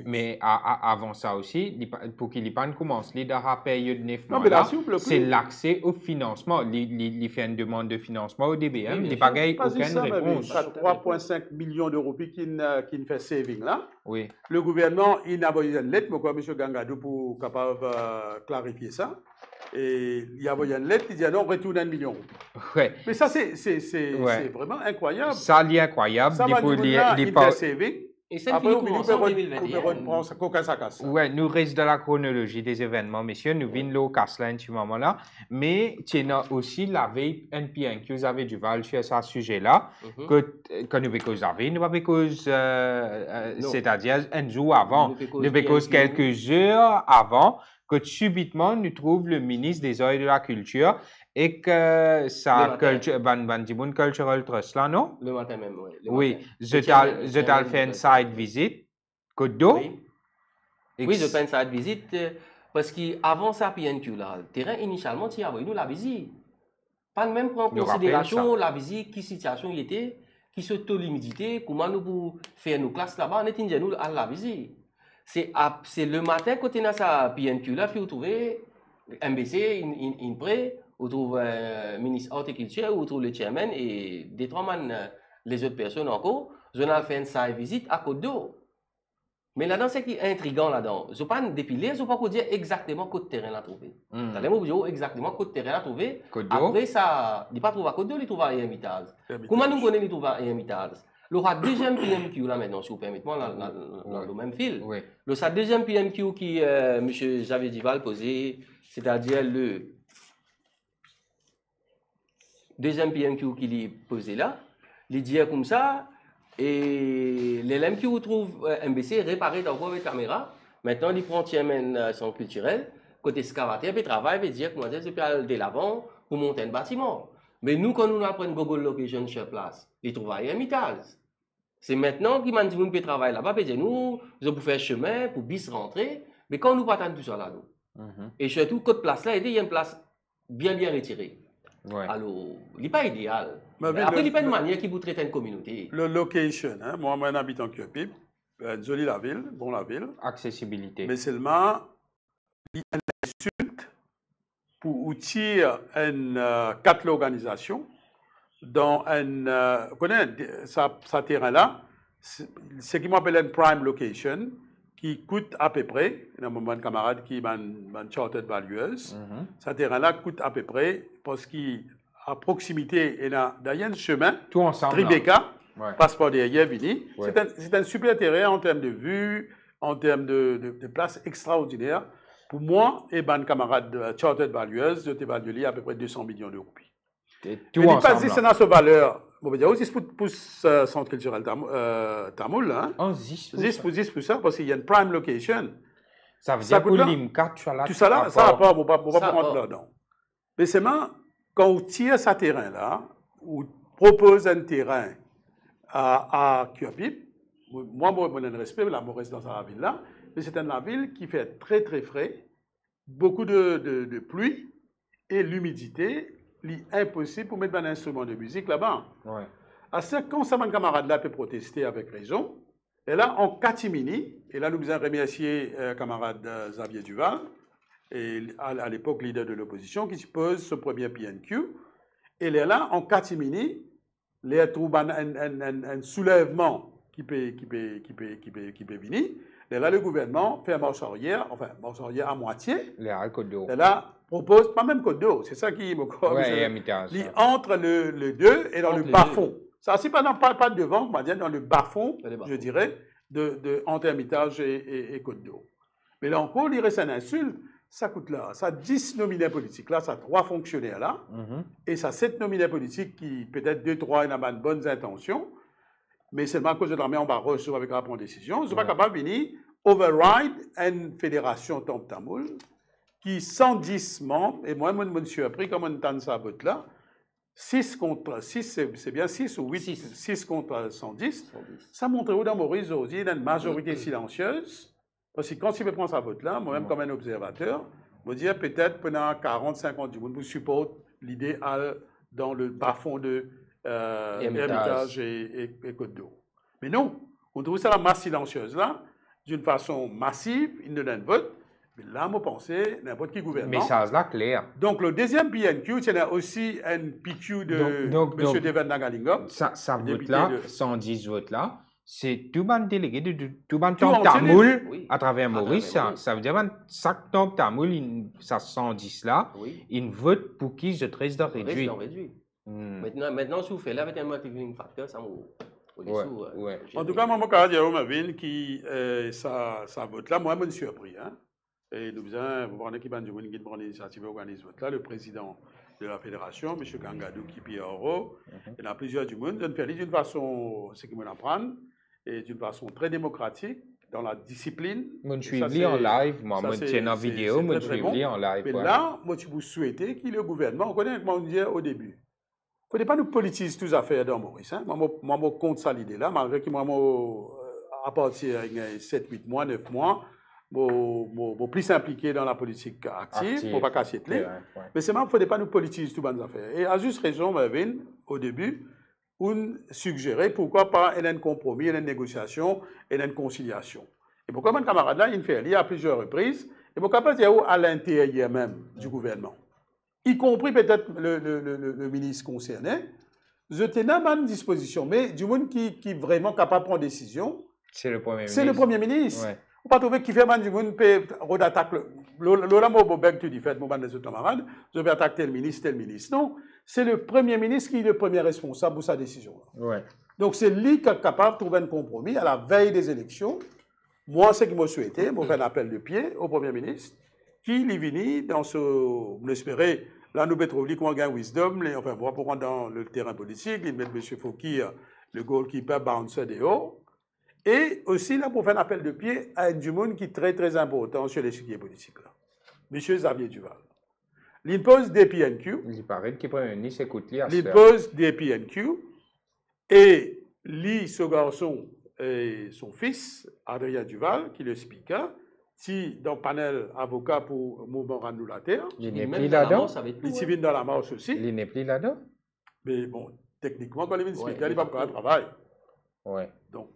Mais avant ça aussi, pour qu'il ne commence, il doit payer de 9 mois là, c'est l'accès au financement. Il fait une demande de financement au DBM, il n'a pas gagné aucune réponse. 3,5 millions d'euros qui ne fait saving là. Oui. Le gouvernement, il a envoyé une lettre, mais M. Gangadou pour capable clarifier ça. Et il a envoyé une lettre, il dit non, retourne 1 million. Ouais. Mais ça, c'est vraiment incroyable. Ça, c'est incroyable. Ça va du saving. Et ça finit commencer en 2021. Oui, nous restons dans la chronologie des événements, messieurs. Nous venons au cas là, à ce moment-là. Mais tu as aussi la veille NPN que vous avez du Val sur ce sujet-là, que nous avons cause, c'est-à-dire un jour avant, nous cause quelques heures avant, que subitement nous trouve le ministre des Arts et de la Culture et que ça Cultural Trust là, non? Le matin même, oui. Oui, je t'ai fait une side visit. Côte d'eau? Oui, je fais une side visit parce qu'avant ça, PNQ là, le terrain initialement, tu avais nous la visite. Pas même prendre en considération la visite, qui situation il était, qui se taux l'humidité, comment nous pour faire nos classes là-bas, on est nous à la visite. C'est le matin quand on a ça PNQ là, puis vous trouvez MBC, INPRE, vous trouvez le ministre horticulture, vous trouvez le chairman et des trois man, les autres personnes encore. Je n'ai fait une side visite à Côte d'Eau. Mais là-dedans, c'est qui est intriguant là-dedans. Je ne pas dépiler, je ne pas dire exactement quel terrain l'a trouvé. C'est-à-dire, je dire exactement quel terrain l'a trouvé. Après ça, il n'est pas trouvé à Côte d'Eau, il trouve à Hermitage. Comment nous connaissons, il trouve à Hermitage? Le deuxième PMQ, là maintenant, si vous permettez, dans le même fil. Oui. Le deuxième PMQ qui M. Xavier Duval posé, c'est-à-dire le deuxième PMQ qu'il est posé là, il dit comme ça, et les LM qui vous trouvent MBC réparé d'abord avec caméra, maintenant il prend tiens son culturel, côté excavateur, puis travaille, puis dire comment c'est aller de l'avant pour monter un bâtiment. Mais nous, quand nous apprenons Google Location sur place, ils trouvent un mitage. C'est maintenant qu'ils m'ont dit qu'on peut travailler là-bas, puis nous, nous allons faire chemin pour bis rentrer, mais quand nous partons tout ça là-dedans. Et surtout, cette place-là, il y a une place bien retirée. Ouais. Alors, il n'est pas idéal. Mais après, il n'y a pas une manière qui vous traite une communauté. Le location, hein, moi, un habitant qui Pip, jolie la ville, bon la ville. Accessibilité. Mais seulement, il y a une insulte pour outiller une quatre l'organisation dans un sa terrain-là, ce qui m'appelle une prime location, qui coûte à peu près, il y a un camarade qui m'a chartered valueuse, ce terrain-là coûte à peu près, parce qu'à proximité, il y a d'ailleurs un chemin, Tout ensemble. Tribeca, Ouais. passe par derrière, Vini. Ouais. C'est un super terrain en termes de vue, en termes de place extraordinaire. Pour moi, et ben camarade chartered valueuse, je t'ai valué à peu près 200 millions de roupies. Tout Mais il ensemble. pas dit c'est dans ce valeur. Bon, ben, aussi pour ce centre culturel Tamoul, hein. En 10 10 pour ça, parce qu'il y a une prime location. Ça veut Ça dire que coûte là. l'IMCA, tu as là. Tout ça là, ça va pas, on va Ça pas va. rentrer là-dedans. Mais c'est quand on tire ce terrain-là, on propose un terrain à Cuapip, moi, j'ai un respect, là, je reste dans la ville-là, mais c'est une ville qui fait très, très frais, beaucoup de pluie et l'humidité, impossible pour mettre un instrument de musique là-bas. Ouais. À ce quand ça, mon camarade là peut protester avec raison, et là, en catimini, et là, nous vous remercier camarade Xavier Duval, et à l'époque leader de l'opposition, qui pose ce premier PNQ, et là, en catimini, les trouve un soulèvement qui peut venir. Et là, le gouvernement fait marche arrière à moitié. Les Côte d'eau. Et là, propose, pas même Côte d'eau, c'est ça qui me Ouais, et mitage. entre le 2 et dans Entre le les bas-fond. Ça, c'est pas devant, on va dire dans le bas-fond, Dans le bas-fond. je dirais, entre Hermitage et Côte d'eau. Mais là encore, il reste un insulte. Ça coûte là, ça 10 nominés politiques, là, ça 3 fonctionnaires là, et ça 7 nominés politiques qui, peut-être 2-3, ont de bonnes intentions, mais seulement à cause de l'armée en barrage avec la prendre décision, ils ne sont pas capables de venir override une fédération Tamoul qui 110 membres, et moi, je me suis appris comme on entend ça vote là, 6 contre 6, c'est bien 6 ou 8, 6 contre 110, ça montre où dans Maurice aujourd'hui, il y a une majorité silencieuse. Parce que quand il me prend sa vote là, moi-même comme un observateur, je me dis peut-être pendant 40-50 du monde, vous supporte l'idée dans le bas-fond de Hermitage et Côte d'Eau. Mais non, on trouve ça la masse silencieuse là, d'une façon massive, il ne donne vote. Mais là, moi, pensais, n'importe qui gouvernement. Message là clair. Donc, le deuxième PNQ, il y a aussi un PQ de M. Devan Nagalingom. Ça vote député là, de- 110 votes là, c'est tout ban délégué de tout ban Tout entier, Tamoul oui. à travers Maurice. travers Maurice. Ça veut dire que chaque temps Tamoul, ça 110 là, Oui. il vote pour qui je traite de réduit. Réduit. Hmm. Maintenant, si vous faites là avec un motivating factor, ça vous. Ouais. En tout cas, moi, mon camarade Jérôme Avine, qui, ça vote là, moi, je me suis surpris. Hein. Et nous faisons, vous voyez qui qui prend l'initiative organise vote là, le président de la fédération, M. Kangadou, qui est Oro, il y en a plusieurs du monde, je fais d'une façon, ce qu'il me l'apprend, et d'une façon très démocratique, dans la discipline. Moi, je Et suis ça, venu en c'est- live, moi, ça, je c'est- tiens en c'est- vidéo, c'est moi, très, je très suis bon. venu en live. Mais ouais. là, moi, je vous souhaitais que le gouvernement, on connaît comment on disait au début. Il ne faut pas nous politiser toutes les affaires dans Maurice. Hein. Moi, je compte ça l'idée là, malgré que moi, à partir de 7, 8 mois, 9 mois, je suis plus impliqué dans la politique active, pour ne pas casser de Ouais, lait. ouais. Mais c'est même, il ne faut pas nous politiser toutes les affaires. Et à juste raison, Marvin, au début, on suggérait pourquoi pas un compromis, une négociation et une conciliation. Et pourquoi mon camarade là, il fait lire à plusieurs reprises, et pourquoi pas dire à l'intérieur même du gouvernement, y compris peut-être le ministre concerné, je tenais à ma disposition, mais du monde qui est vraiment capable de prendre décision, C'est le premier c'est le ministre. Premier ministre. Ouais. On pas trouver qui fait man du monde peut attaque le mot bobek tu dis fait mon bande des autres camarades, je vais attaquer tel ministre. Non, c'est le premier ministre qui est le premier responsable pour sa décision. Ouais. Donc c'est lui qui est capable de trouver un compromis à la veille des élections. Moi, ce que je souhaitais, je fais un appel de pied au Premier ministre, qui est venu dans ce, on espérait, là nous mettons comment gagner wisdom, enfin pour rendre dans le terrain politique, il met M. Fouki, le goalkeeper bouncer de haut, et aussi là pour faire un appel de pied à un du monde qui est très très important sur l'échiquier politique là, M. Xavier Duval. Il pose des PNQ. Il paraît qu'il peut ni s'écouter à il pose des PNQ, et lui, ce garçon, et son fils, Adrien Duval, qui est le speaker, si dans le panel avocat pour Mouvement Rendre la Terre, il n'est plus là-dedans. Il vient dans la marche aussi. Il n'est plus là-dedans. Mais bon, techniquement, quand il vient speaker, il va pas travail. Ouais. Donc,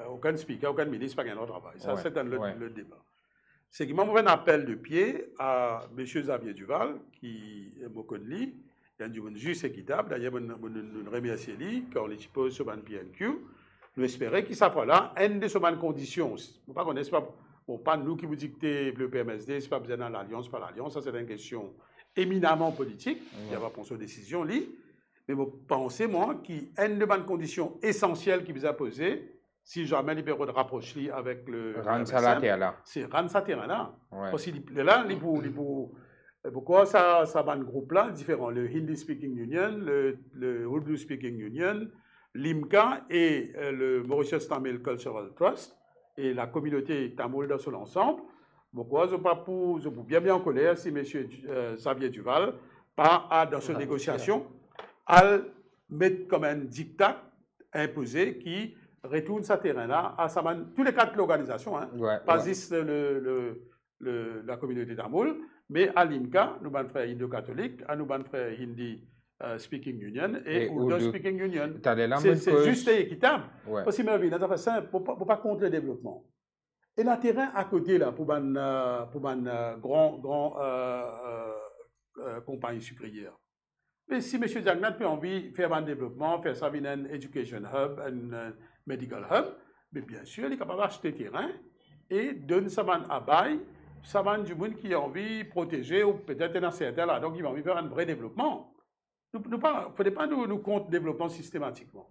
aucun speaker, aucun ministre, pas un travail. Ça, c'est le débat. C'est qu'il m'a envoyé un appel de pied à M. Xavier Duval, qui est mon collègue. Il y a un juste équitable. D'ailleurs, je remercie lui, quand il pose sur le PNQ. Nous espérons qu'il s'appelle là, une de ces conditions. Vous ne connaissez pas, bon, pas nous qui vous dictez le PMSD, ce n'est pas besoin dans l'alliance, pas l'alliance, ça c'est une question éminemment politique, il n'y a pas pour sa décision, mais vous pensez, moi, qu'il y a une de conditions essentielles qui vous a posées, si jamais il peut rapprocher avec le. Rendre ça la terre là. C'est rendre ça terre là. Ouais. Parce que là, pourquoi ça va un groupe là, différent, le Hindi Speaking Union, le Urdu Speaking Union, l'IMCA et le Mauritius Tamil Cultural Trust et la communauté tamoule dans son ensemble. Pourquoi je peux bien en colère si M. Xavier Duval pas dans cette négociation à mettre comme un diktat imposé qui retourne ce terrain-là à tous les quatre l'organisation, hein, pas juste la communauté tamoule, mais à l'IMCA, nous avons frères indo-catholiques, à nous avons frères hindi Speaking Union et Urdu Speaking Union. C'est juste et équitable. Ouais. Parce que c'est fait simple, pour pas contre le développement. Et le terrain à côté, là, pour une grand compagnie supérieure. Mais si M. Diagnat peut envie de faire un développement, faire ça avec un education hub, un medical hub, mais bien sûr, il est capable d'acheter le terrain et donner ça à bail, ça va du monde qui a envie de protéger ou peut-être un certain là, donc il va envie de faire un vrai développement. Il ne faudrait pas nous compte développement systématiquement.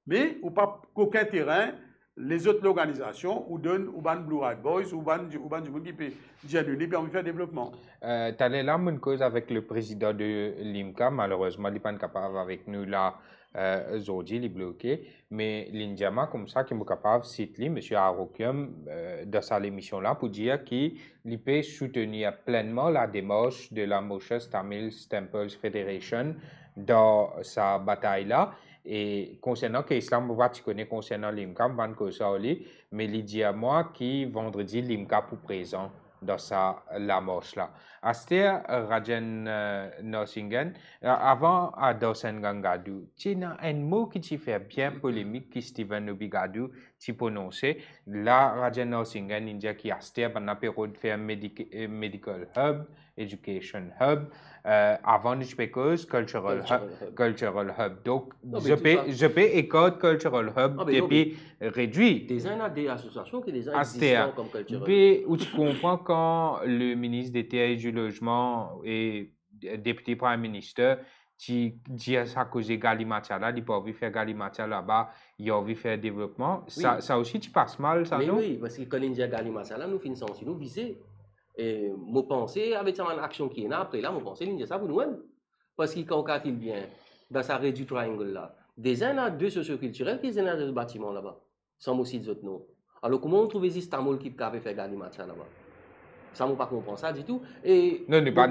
Mais ou pas qu'aucun terrain, les autres organisations, ou donnent, ou ban Blue Eye Boys, ou ban du monde qui peut dire lui, puis on veut faire développement. Tu allais là, une cause avec le président de l'IMCA, malheureusement, il n'est pas capable avec nous là, aujourd'hui, il est bloqué. Mais l'Indiama, comme ça, qui est capable, cite M. Arokium, dans sa émission là, pour dire qu'il peut soutenir pleinement la démarche de la Mauritius Tamil Temples Federation dans sa bataille là. Et concernant que l'Islam, tu connais concernant l'IMCA, mais il dit à moi qui vendredi l'IMCA pour présent dans la marche là. Aster Rajan Norsingen, avant à Dawson Gangadou, tu as un mot qui te fait bien polémique qui Steven Nobigadou tu prononcé. Là, Rajan Norsingen, il dit qu'il Aster pendant la période de faire medical hub, education hub, avant de cause cultural hub. Donc, je peux école cultural hub depuis réduit. Des associations qui déjà existent comme cultural hub. Où tu comprends quand le ministre d'État et du Logement et député Premier ministre qui dit à sa cause Galimatia là, il pas envie de faire Galimatia là-bas, il a envie de faire développement. Oui. Ça aussi, tu passes mal, ça, non? Oui, parce que quand il dit Galimatia là, nous finissons aussi, nous viser. Et mon pensée, avec cette action qui est là, après là, mon pensée, il dit ça pour nous-mêmes. Parce qu'il quand il bien, dans sa réduit triangle là, des uns à deux socioculturels qui sont dans ce bâtiment là-bas, sans aussi des autres noms. Alors comment on trouve ici Tamol qui peut faire Galimatia là-bas? Ça ne m'a pas compris ça du tout. Et non, ne pas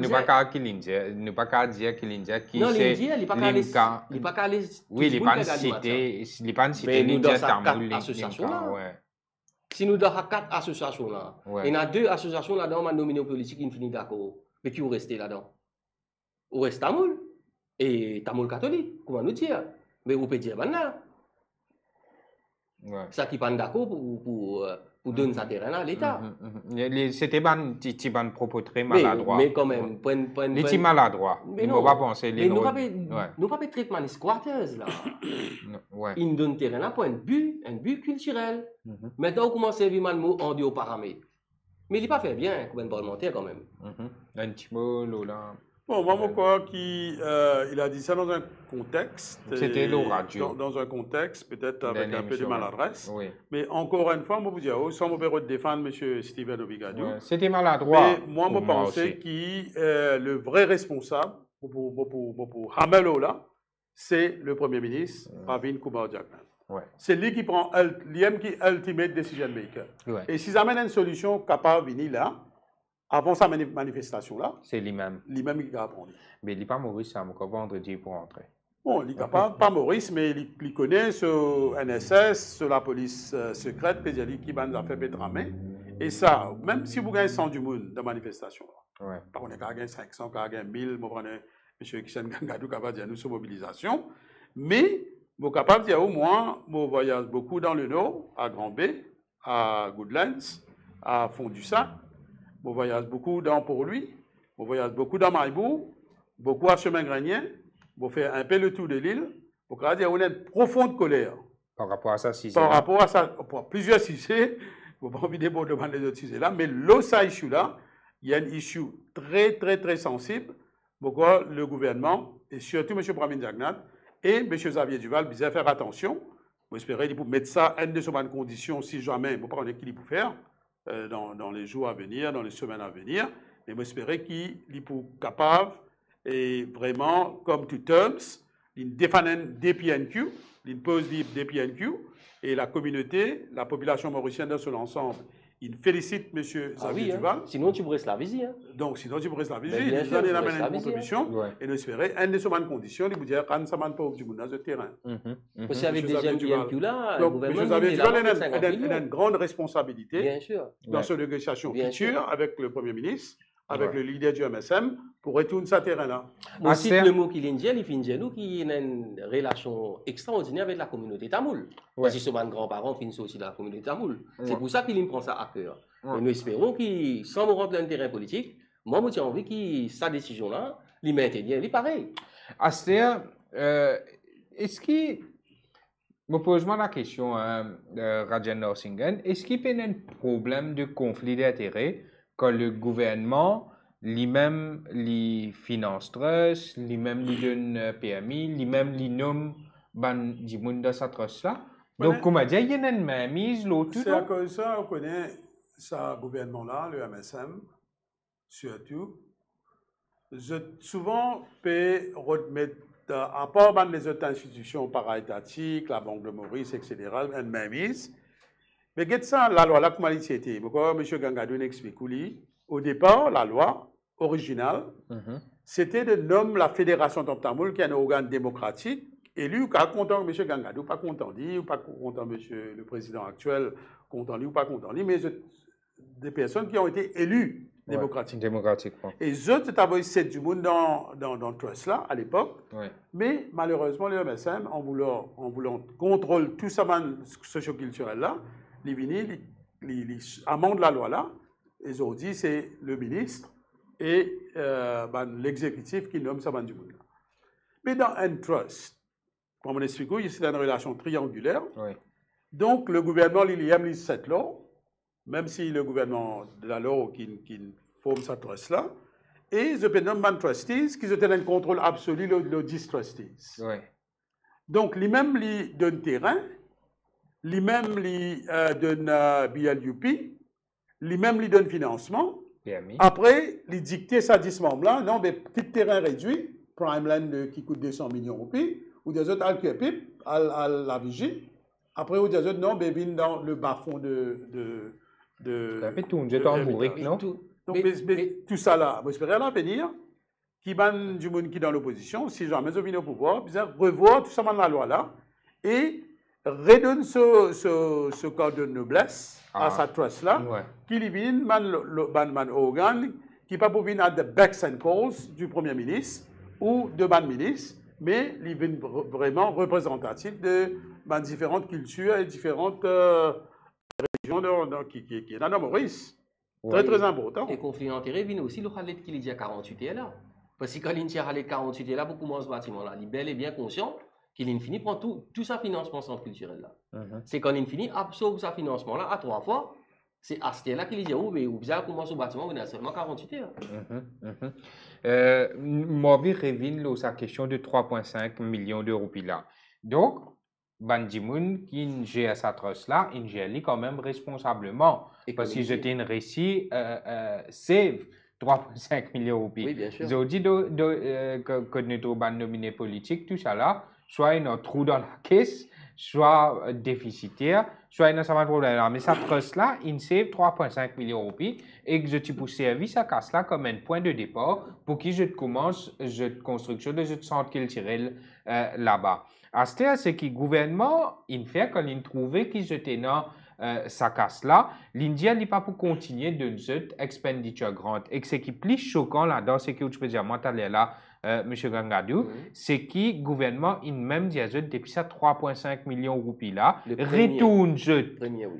dire qu'il India qui c'est l'IMCA. Il pas qu'à les oui, il pas cité l'India Tamol l'IMCA. Si nous avons 4 associations là, il y en a 2 associations là-dedans, on a nominé aux politiques, qui finit d'accord. Mais qui ont resté là-dedans? On reste Tamoul. Et Tamoul catholique, comment nous dire? Mais on peut dire maintenant. Ouais. Ça qui pas d'accord pour donner sa terrain à l'État. C'était un propos très maladroit. Mais quand même, Les petits maladroits. Mais Il non. m'a pas pensé. Mais nous pas de traitement des squatters là. Ouais. Ils nous donnent terrain là pour un but culturel. Maintenant, on commence à vivre un mot en deux paramètres. Mais il n'est pas fait bien comme un parlementaire quand même. Un petit mot là. Bon, moi, je crois qu'il a dit ça dans un contexte. C'était le radio. Dans un contexte, peut-être avec un peu de maladresse. Oui. Mais encore une fois, je vous dis, sans me défendre M. Steven Obigadou. Ouais, c'était maladroit. Mais moi, je pensais que le vrai responsable pour Hamelo là, c'est le Premier ministre, Pravin Kumar-Jagnan. Ouais. C'est lui qui prend l'ultimate decision maker. Ouais. Et s'ils amènent une solution capable de venir là, avant sa manifestation là, c'est lui-même. Lui-même qui va apprendre. Mais il n'est pas Maurice, ça me vendredi pour entrer. Bon, il n'est pas Maurice, mais il connaît ce NSS, sur la police secrète, puis il dit qu'il va nous faire pétramé. Et ça, même si vous gagnez 100 du monde dans la manifestation, ouais. Par contre, on a gagné 500, on a gagné 1000, on a M. Kishen Gangadou qui va dire nous sur mobilisation, mais vous êtes capable de dire au moins, on voyage beaucoup dans le nord, à Grand B, à Goodlands, à Fond-du-Sac. On voyage beaucoup dans Port-Louis, on voyage beaucoup dans Maïbou, beaucoup à Chemin-Granien, on fait un peu le tour de l'île, on a une profonde colère. Par rapport à ça, si par rapport à ça, pour plusieurs sujets, je ne vais pas envie de demander les autres sujets là, mais l'autre issue là, il y a un issue très, très, très sensible, pourquoi le gouvernement, et surtout M. Pravin Jagnan et M. Xavier Duval, disaient faire attention. J'espérais qu'ils mettre ça en de bonnes conditions si jamais, pour pas qu'on ait qu'il pour faire. Dans les jours à venir, dans les semaines à venir. Mais j'espère qu'il est capable, et vraiment, comme tout terms, il défend des PNQ, il pose des PNQ, et la communauté, la population mauricienne dans son ensemble, il félicite M. Xavier Duval. Sinon, tu pourrais la visiter. Hein. Donc, sinon, tu pourrais la visiter. Il donne une contribution, et nous espérons, en de ces bonnes conditions, il vous dire quand ça ne pas du monde dans ce terrain. Parce qu'avec des jeunes PNQ là, donc, M. Xavier Duval a une grande responsabilité bien sûr. Dans cette négociation future avec le Premier ministre, avec le leader du MSM, pour retourner ce terrain-là. Aussi, le mot qu'il indique, il finit nous qui a une relation extraordinaire avec la communauté tamoul. Parce que ce grands-parents finissent aussi dans la communauté tamoul. C'est pour ça qu'il prend ça à cœur. Et nous espérons qu'il, sans nous rentrer dans le terrain politique, moi, j'ai envie que sa décision-là, il maintienne, il est pareil. Aster, est-ce qu'il... Je pose la question à Rajan Norsingen. Est-ce qu'il y a un problème de conflit d'intérêts quand le gouvernement, lui-même, lui finance trust, lui-même, lui donne PMI, lui-même, lui nomme du monde dans sa trust-là? Donc, comme dit, il y a une mainmise, l'autre. C'est à cause de ça, on connaît ce gouvernement-là, le MSM, surtout. Souvent, peut remettre, à part les autres institutions para-étatiques, la Banque de Maurice, etc., une mainmise. Mais regarde ça, la loi, là, comment elle était. Pourquoi M. Gangadou explique, au départ, la loi originale, c'était de nommer la Fédération Tamtamoul, qui est un organe démocratique, élu, ou pas content M. Gangadou, pas content lui, ou pas content M. le président actuel, content lui, ou pas content lui, mais des personnes qui ont été élues démocratiquement. Et eux, c'est avaient 7 du monde dans le trust là, à l'époque. Mais malheureusement, le MSM, en voulant contrôler tout ça, socio-culturel là, les amendent la loi là. Ils ont dit c'est le ministre et l'exécutif qui nomme ça du monde là. Mais dans un trust, comme on explique, c'est une relation triangulaire. Donc, le gouvernement, il aime cette loi, même si le gouvernement de la loi qui forme cette trust-là, et ils ont nommé des trustees qui ont un contrôle absolu de 10 trustees. Donc, lui-même, lui donne terrain, lui-même, lui donne BLUP, lui-même, lui donne financement. Après, il dicte ça 10 membres-là, non, mais petit terrain réduit, Primeland qui coûte 200 millions de roupies, ou des autres Al-Kepip, à la vigie. Après, ou des autres, non, mais viennent dans le bas-fond de donc, mais tout ça là, j'espère à l'avenir, qui ban du monde qui est dans l'opposition, si jamais ils viennent au pouvoir, revoir tout ça dans la loi là, et redonne ce cadre de noblesse à sa trust là, qui lui vient man organe, qui pas pour venir à the backs and calls du Premier ministre ou de ban ministre, mais il vient vraiment représentatif de dans différentes cultures et différentes régions qui est dans le Maurice. Très, très important. Et conflit d'intérêt vient aussi le Khaled qui dit à 48 est là. Parce que quand il y a Khaled 48 est là, pour commencer ce bâtiment-là, il est bel et bien conscient qu'il finit prend tout sa financement centre culturel là. C'est quand il finit absorbe sa financement là à 3 fois. C'est à ce là qu'il dit où vous avez commencé ce bâtiment, vous avez seulement 48 heures. Moi, je reviens sur la question de 3,5 millions d'euros là. Donc, Bandimoun qui gère sa trust là, il gère quand même responsablement. Parce que j'étais un récit save 3,5 millions d'euros. Oui, bien sûr. Ils ont dit que notre bande nominée politique, tout ça là, soit il y a un trou dans la caisse, soit déficitaire, soit il y a un problème. Mais sa trust là, il save 3,5 millions d'euros et que je te pour servir sa casse là comme un point de départ pour que je commence cette construction de ce centre culturel là-bas. À ce stade, c'est que le gouvernement, il fait quand il trouvait qu'il était dans sa casse là, l'Indien n'est pas pour continuer de cette expenditure grande. Et ce qui est plus choquant là-dedans, c'est que je peux dire, moi, là, M. Gangadou, c'est que le gouvernement, il même dit depuis ça 3,5 millions de roupies là, retourne je. Première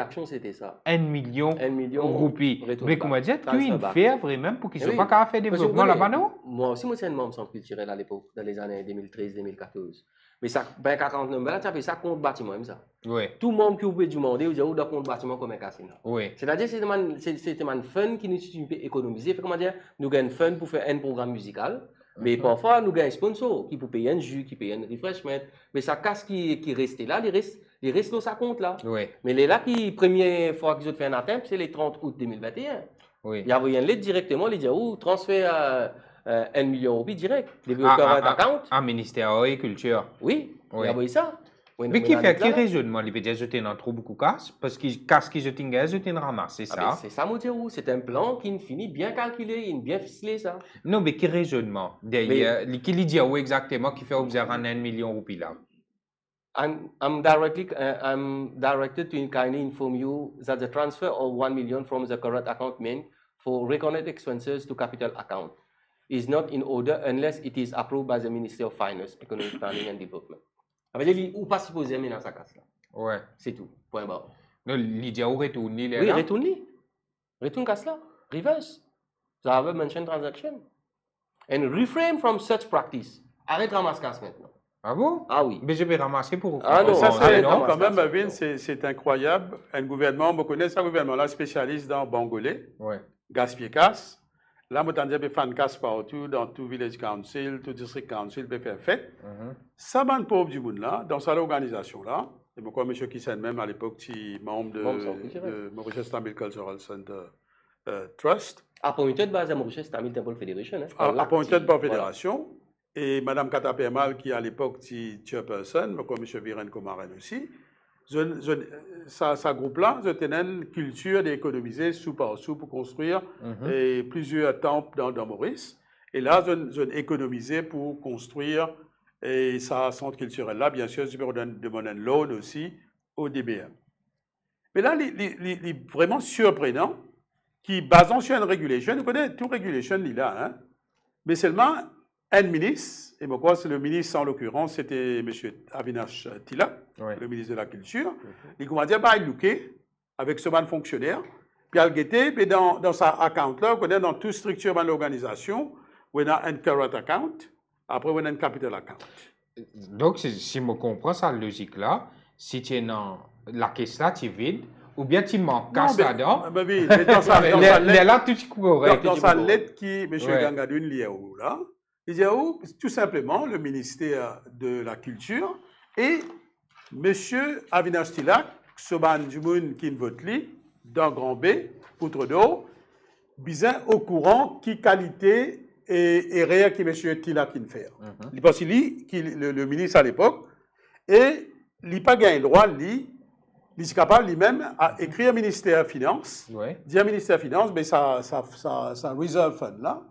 action, c'était ça. 1 million de roupies. Mais comment dire, tu il fait vraiment pour qu'ils ne soient pas capables de faire développement là-bas, non? Moi aussi, moi, c'est un membre centre culturel à l'époque, dans les années 2013-2014. Mais ça, ben, 49, là, tu as fait ça contre bâtiment, même ça. Oui. Tout le monde qui peut demander, vous avez contre bâtiment comme un casino. Oui. C'est-à-dire, c'est un fun qui nous peut économiser. Comment dire, nous gagnons fun pour faire un programme musical. Mais parfois, nous gagnons un sponsor qui peut payer un jus, qui paye un refreshment. Mais ça casse qui reste là, les restes dans sa compte là. Oui. Mais les là qui, première fois qu'ils ont fait un atteinte, c'est le 30 août 2021. Oui. Il y a une lettre directement, il dit, transfert 1 million de roupies direct. Développeur d'account. Ministère de l'Agriculture. Oui, il y a ça. Mais qui fait quel raisonnement? Il peut dire jeter dans trop beaucoup de casse parce que casse qui jeté une jeté une ramasse, c'est ça? C'est ça, mon Dieu. C'est un plan qui finit bien calculé, bien ficelé, ça. Non, mais quel raisonnement? Qui lui dit où exactement qui fait observer 1 million de roupies là? I'm directed to kindly inform you that the transfer of 1 million from the current account meant for recorded expenses to capital account is not in order unless it is approved by the Ministry of Finance, Economic Planning and Development. Avec ou pas supposé mettre dans sa casse là. Ouais. C'est tout. Point barre. Non, Lydia ou retourne là. Oui, retourne. Retourne casse là. Reverse. The above mentioned transaction. And refrain from such practice. Arrête de ramasser casse maintenant. Ah bon? Ah oui. Mais je vais ramasser pour. Ah non, ça c'est quand même, Vin, c'est incroyable. Un gouvernement, on connaît ça gouvernement-là spécialiste dans Bangolais. Ouais. Gaspiller casse. Là, moi, t'en fan casse partout, dans tout village council, tout district council, peut faire fait. Ça, ban pauvre du monde là, dans sa organisation là, et moi, M. Kissen même à l'époque, qui membre de Mauritius Tamil Cultural Center Trust. Appointed by the Mauritius Tamil Temple Federation. Appointed par la fédération. Et Mme Katapermal, qui à l'époque était chairperson, mais comme M. Viren Komaren aussi. Sa groupe-là, je tenais une culture d'économiser sous par sous pour construire plusieurs temples dans Maurice. Et là, je économisé pour construire et sa centre culturel-là, bien sûr, je peux demander un loan aussi au DBM. Mais là, il est vraiment surprenant, qui basant sur une régulation, nous connaissons tout régulation là, hein, mais seulement un ministre, et moi, c'est le ministre en l'occurrence, c'était M. Avinash Tilak, le ministre de la Culture. Il commence à dire, il looké avec ce ban fonctionnaire, puis il a guetté, dans sa account là, on est dans toute structure de l'organisation, on a un current account, après on a un capital account. Donc, si je comprends sa logique là, si tu es dans la caisse là, tu es vide, ou bien tu manques casse là-dedans. Oui, mais dans sa lettre, là, tout est correct. Dans sa lettre qui, M. Gangadou lié là, il dit tout simplement le ministère de la Culture et M. Avinash Tilak, Soban Dumoun Kinvotli, dans Grand B, Poutre d'eau, bien au courant qui qualité et réel qui M. Tilak qui fait. Parce que le ministre à l'époque, et il n'a pas gagné le droit, il est capable lui-même à écrire au ministère des Finances, dire ministère des Finances, mais ça reserve fund là,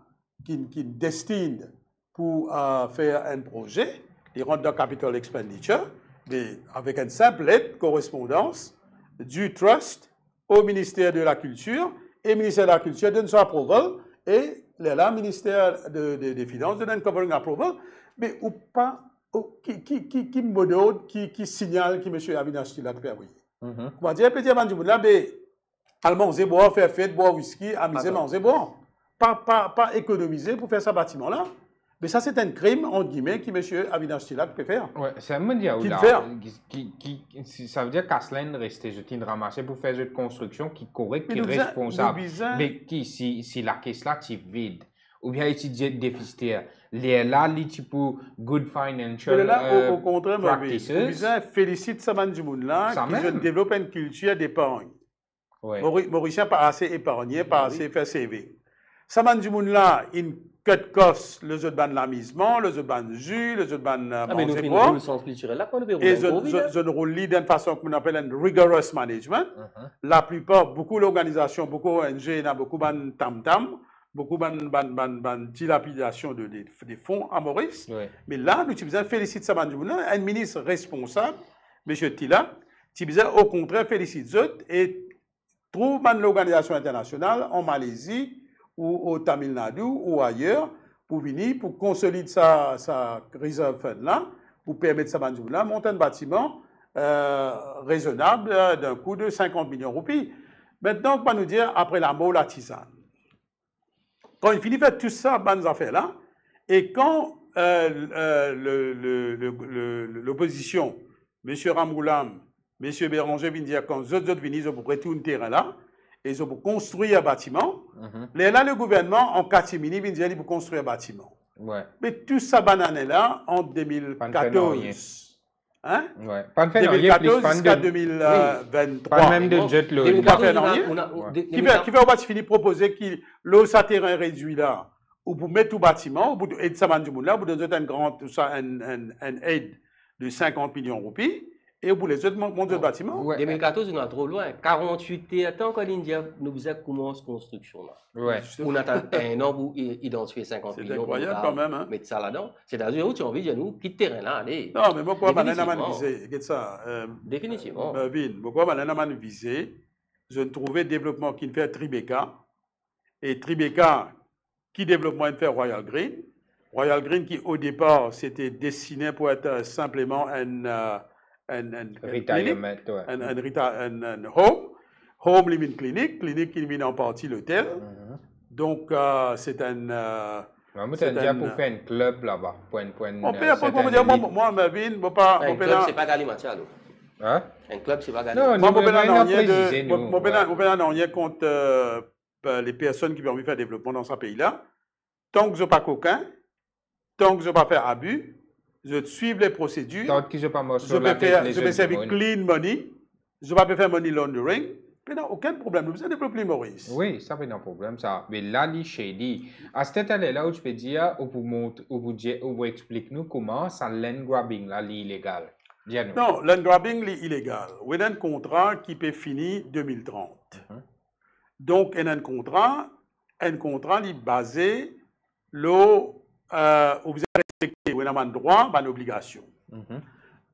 qui destine pour faire un projet, il rentre dans Capital Expenditure, mais avec une simple lettre correspondance du Trust au ministère de la Culture, et le ministère de la Culture donne son approval, et là, le ministère des Finances donne un covering approval, mais ou pas qui modode, qui signale que M. Avinash Tilak fait oui. Comment dire, petit avant du monde là, mais allemand, c'est bon, faire fête, boire whisky, amuser, manger, bon. Pas économiser pour faire ce bâtiment-là. Mais ça, c'est un crime, entre guillemets, que M. Avinash Tilak peut faire. Ouais, c'est un monde là. Ça veut dire qu'Aslan reste jeté de ramasser pour faire une construction qui est correcte, qui est responsable. Mais si la caisse là, tu vide, ou bien étudier déficitaire, les là, tu peux good financial là, au contraire, practices. Maurice félicite Saman du monde là, qui développe une culture d'épargne. Mauricien pas assez épargné, pas assez fait CV. Saman du monde là, une cut cost, le jeu de ban l'amisement, le jeu de ban jus, le jeu de ban mais nous finissons le sens culturel là, quand on et je roule d'une façon qu'on appelle un rigorous management. La plupart, beaucoup d'organisations, beaucoup ONG, beaucoup de tam-tam, beaucoup de dilapidation des fonds à Maurice. Mais là, nous utilisons félicite Saman du monde, un ministre responsable, M. Tila, qui au contraire félicite Zot et trouve l'organisation internationale en Malaisie ou au Tamil Nadu ou ailleurs pour venir, pour consolider sa reserve fund là, pour permettre ça de monter un bâtiment raisonnable d'un coût de 50 millions de roupies. Maintenant, on va nous dire, après la mort, la tisane. Quand il finit de faire tout ça, bonnes affaires là, et quand l'opposition, M. Ramgoulam, M. Béranger viennent dire quand les autres viennent, ils pour retourner le terrain là, et ils ont pour construire un bâtiment. Là, le gouvernement, en catimini, vient dire pour construire un bâtiment. Mais tout ça, banane là, en 2014. Hein? 2014 jusqu'à 2023. Pas même de jet là. Qui va finir proposer que l'eau, ça terrain réduit là, ou pour mettre tout bâtiment, ou pour aider ça, là, pour donner un aide de 50 millions de roupies. Et pour les autres mondes de bâtiments. 2014, on est trop loin. 48 ans, quand l'India nous commence la construction. On attend un an pour identifier 50 millions. C'est incroyable quand même. Hein? Mettre ça là-dedans. C'est-à-dire où tu as envie de nous quitter le terrain là. Allez. Non, mais pourquoi Malanaman visé? Définitivement. Pourquoi Malanaman visé? Je trouvais développement qui fait Tribeca. Et Tribeca, qui développement fait Royal Green. Royal Green qui au départ c'était destiné pour être simplement un retirement, un home living clinic qui mène en partie l'hôtel. Donc c'est un pour faire un club là-bas. Moi, Melvin, un club c'est pas Galimatial. Un club c'est pas Galimatial. Non, moi je contre les personnes qui ont envie de faire développement dans ce pays-là. Tant que je n'ai pas coquin, tant que je n'ai pas fait abus, je suivre les procédures, je vais servir clean money, je ne vais pas faire money laundering, mais non, aucun problème, vous avez développé Maurice. Oui, ça fait un problème, ça. Mais là, les shady, à cette état-là, où je peux dire, vous expliquez-nous comment ça land grabbing, là, illégal. Non, land grabbing, illégal. Vous avez un contrat qui peut finir 2030. Donc, il y a un contrat basé, vous avez respecté, vous avez un droit, une obligation.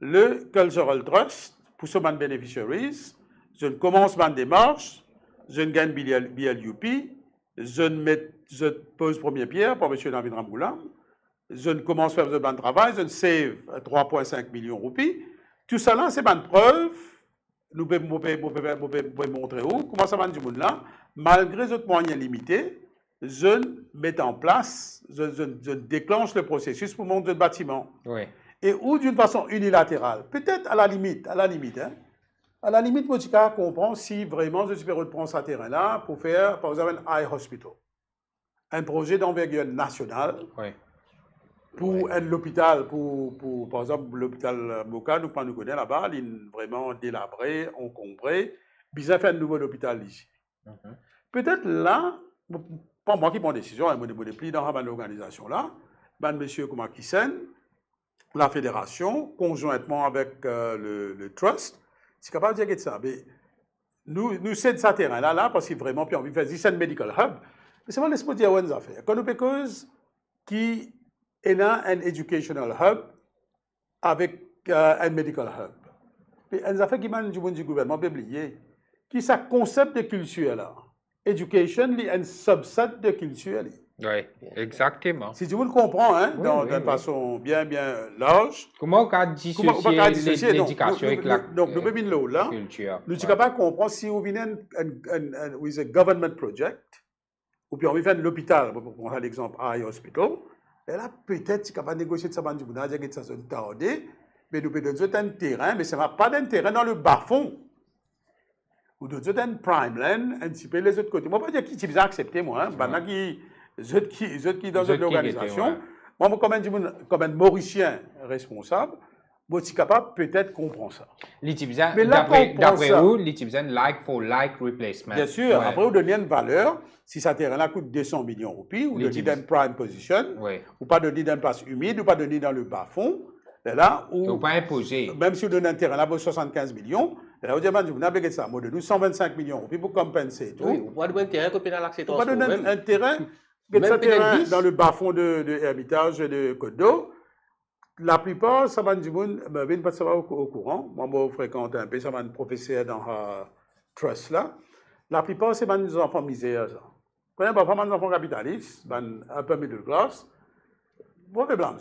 Le Cultural Trust, pour ce beneficiaries, je commence ma démarche, je gagne BLUP, je pose première pierre pour M. David Ramgoulam, je commence à faire un travail, je save 3,5 millions de roupies. Tout ça là, c'est une preuve. Nous pouvons montrer où, comment ça va du monde là, malgré les moyens limités, je mets en place, je déclenche le processus pour monter le bâtiment. Et ou d'une façon unilatérale, peut-être à la limite, hein. À la limite, moi, je comprends si vraiment je suis reprendre ce terrain-là pour faire, par exemple, un eye hospital. Un projet d'envergure nationale. Pour l'hôpital, par exemple, l'hôpital Moka, nous connaissons là-bas, il est vraiment délabré, encombré. Bizarre faire un nouveau hôpital ici. Peut-être là, pas moi qui prends décision, je me déplie dans l'organisation là, monsieur Koumakissen, la fédération, conjointement avec le trust, c'est capable de dire ça. Mais nous cédons ce terrain-là, parce qu'il vraiment, puis on veut faire un medical hub. Mais c'est pas laisse-moi dire où on fait. Quand nous cause qui est un educational hub avec un medical hub. Mais on a fait qui mène du gouvernement, oublié, qui est ce concept de culture là. Education est un subset de culture. Oui, exactement. Si tu vous le comprends, hein, Oui, oui, d'une oui. façon bien large, Comment on peut comment on va dissocier dissocier? Donc, l'éducation avec la donc, nous pouvons là, culture? nous sommes Ouais. capables de comprendre si on vient with a government project, ou bien on vient de l'hôpital, pour prendre l'exemple Eye Hospital, et là, peut-être, tu es capable de négocier de ça, de ça zone tardée, mais nous pouvons donner un terrain, mais ce n'est pas un terrain dans le bas-fond. Ou d'autres un prime land, un petit peu les autres côtés. Moi, pas dire qui t'y accepté, moi, hein. Maintenant, qui dans Ceux une qui étaient, organisation, ouais. moi, comme un Mauricien responsable, moi, je suis capable peut-être comprendre ça. L'Égyptien, Mais là, d'après comprend ça. vous, l'Égyptien, like for like replacement. Bien sûr, Ouais. après, vous donnez une valeur, si ça terrain-là coûte 200 millions de roupies, vous donnez dans une prime position, Ouais. ou pas donner dans une place humide, ou pas donner dans le bas-fond, et là, Faut ou pas imposer. même si vous donnez un terrain là pour 75 millions, et là, vous dites, vous n'avez ça, moi, de nous 125 millions de roupies pour compenser et tout. Oui, on va donner un terrain qu'on peut dans l'accès On va transport. donner un terrain, Même terrain peut-être dans le bas-fond de Hermitage et de Côte d'Eau. La plupart, ça va du monde, ben, pas savoir au courant. Moi, je fréquente un peu, ça va un professeur dans Trust là. La plupart, c'est des enfants misères. Quand il y a des enfants capitalistes, un peu middle class, moi, je blâme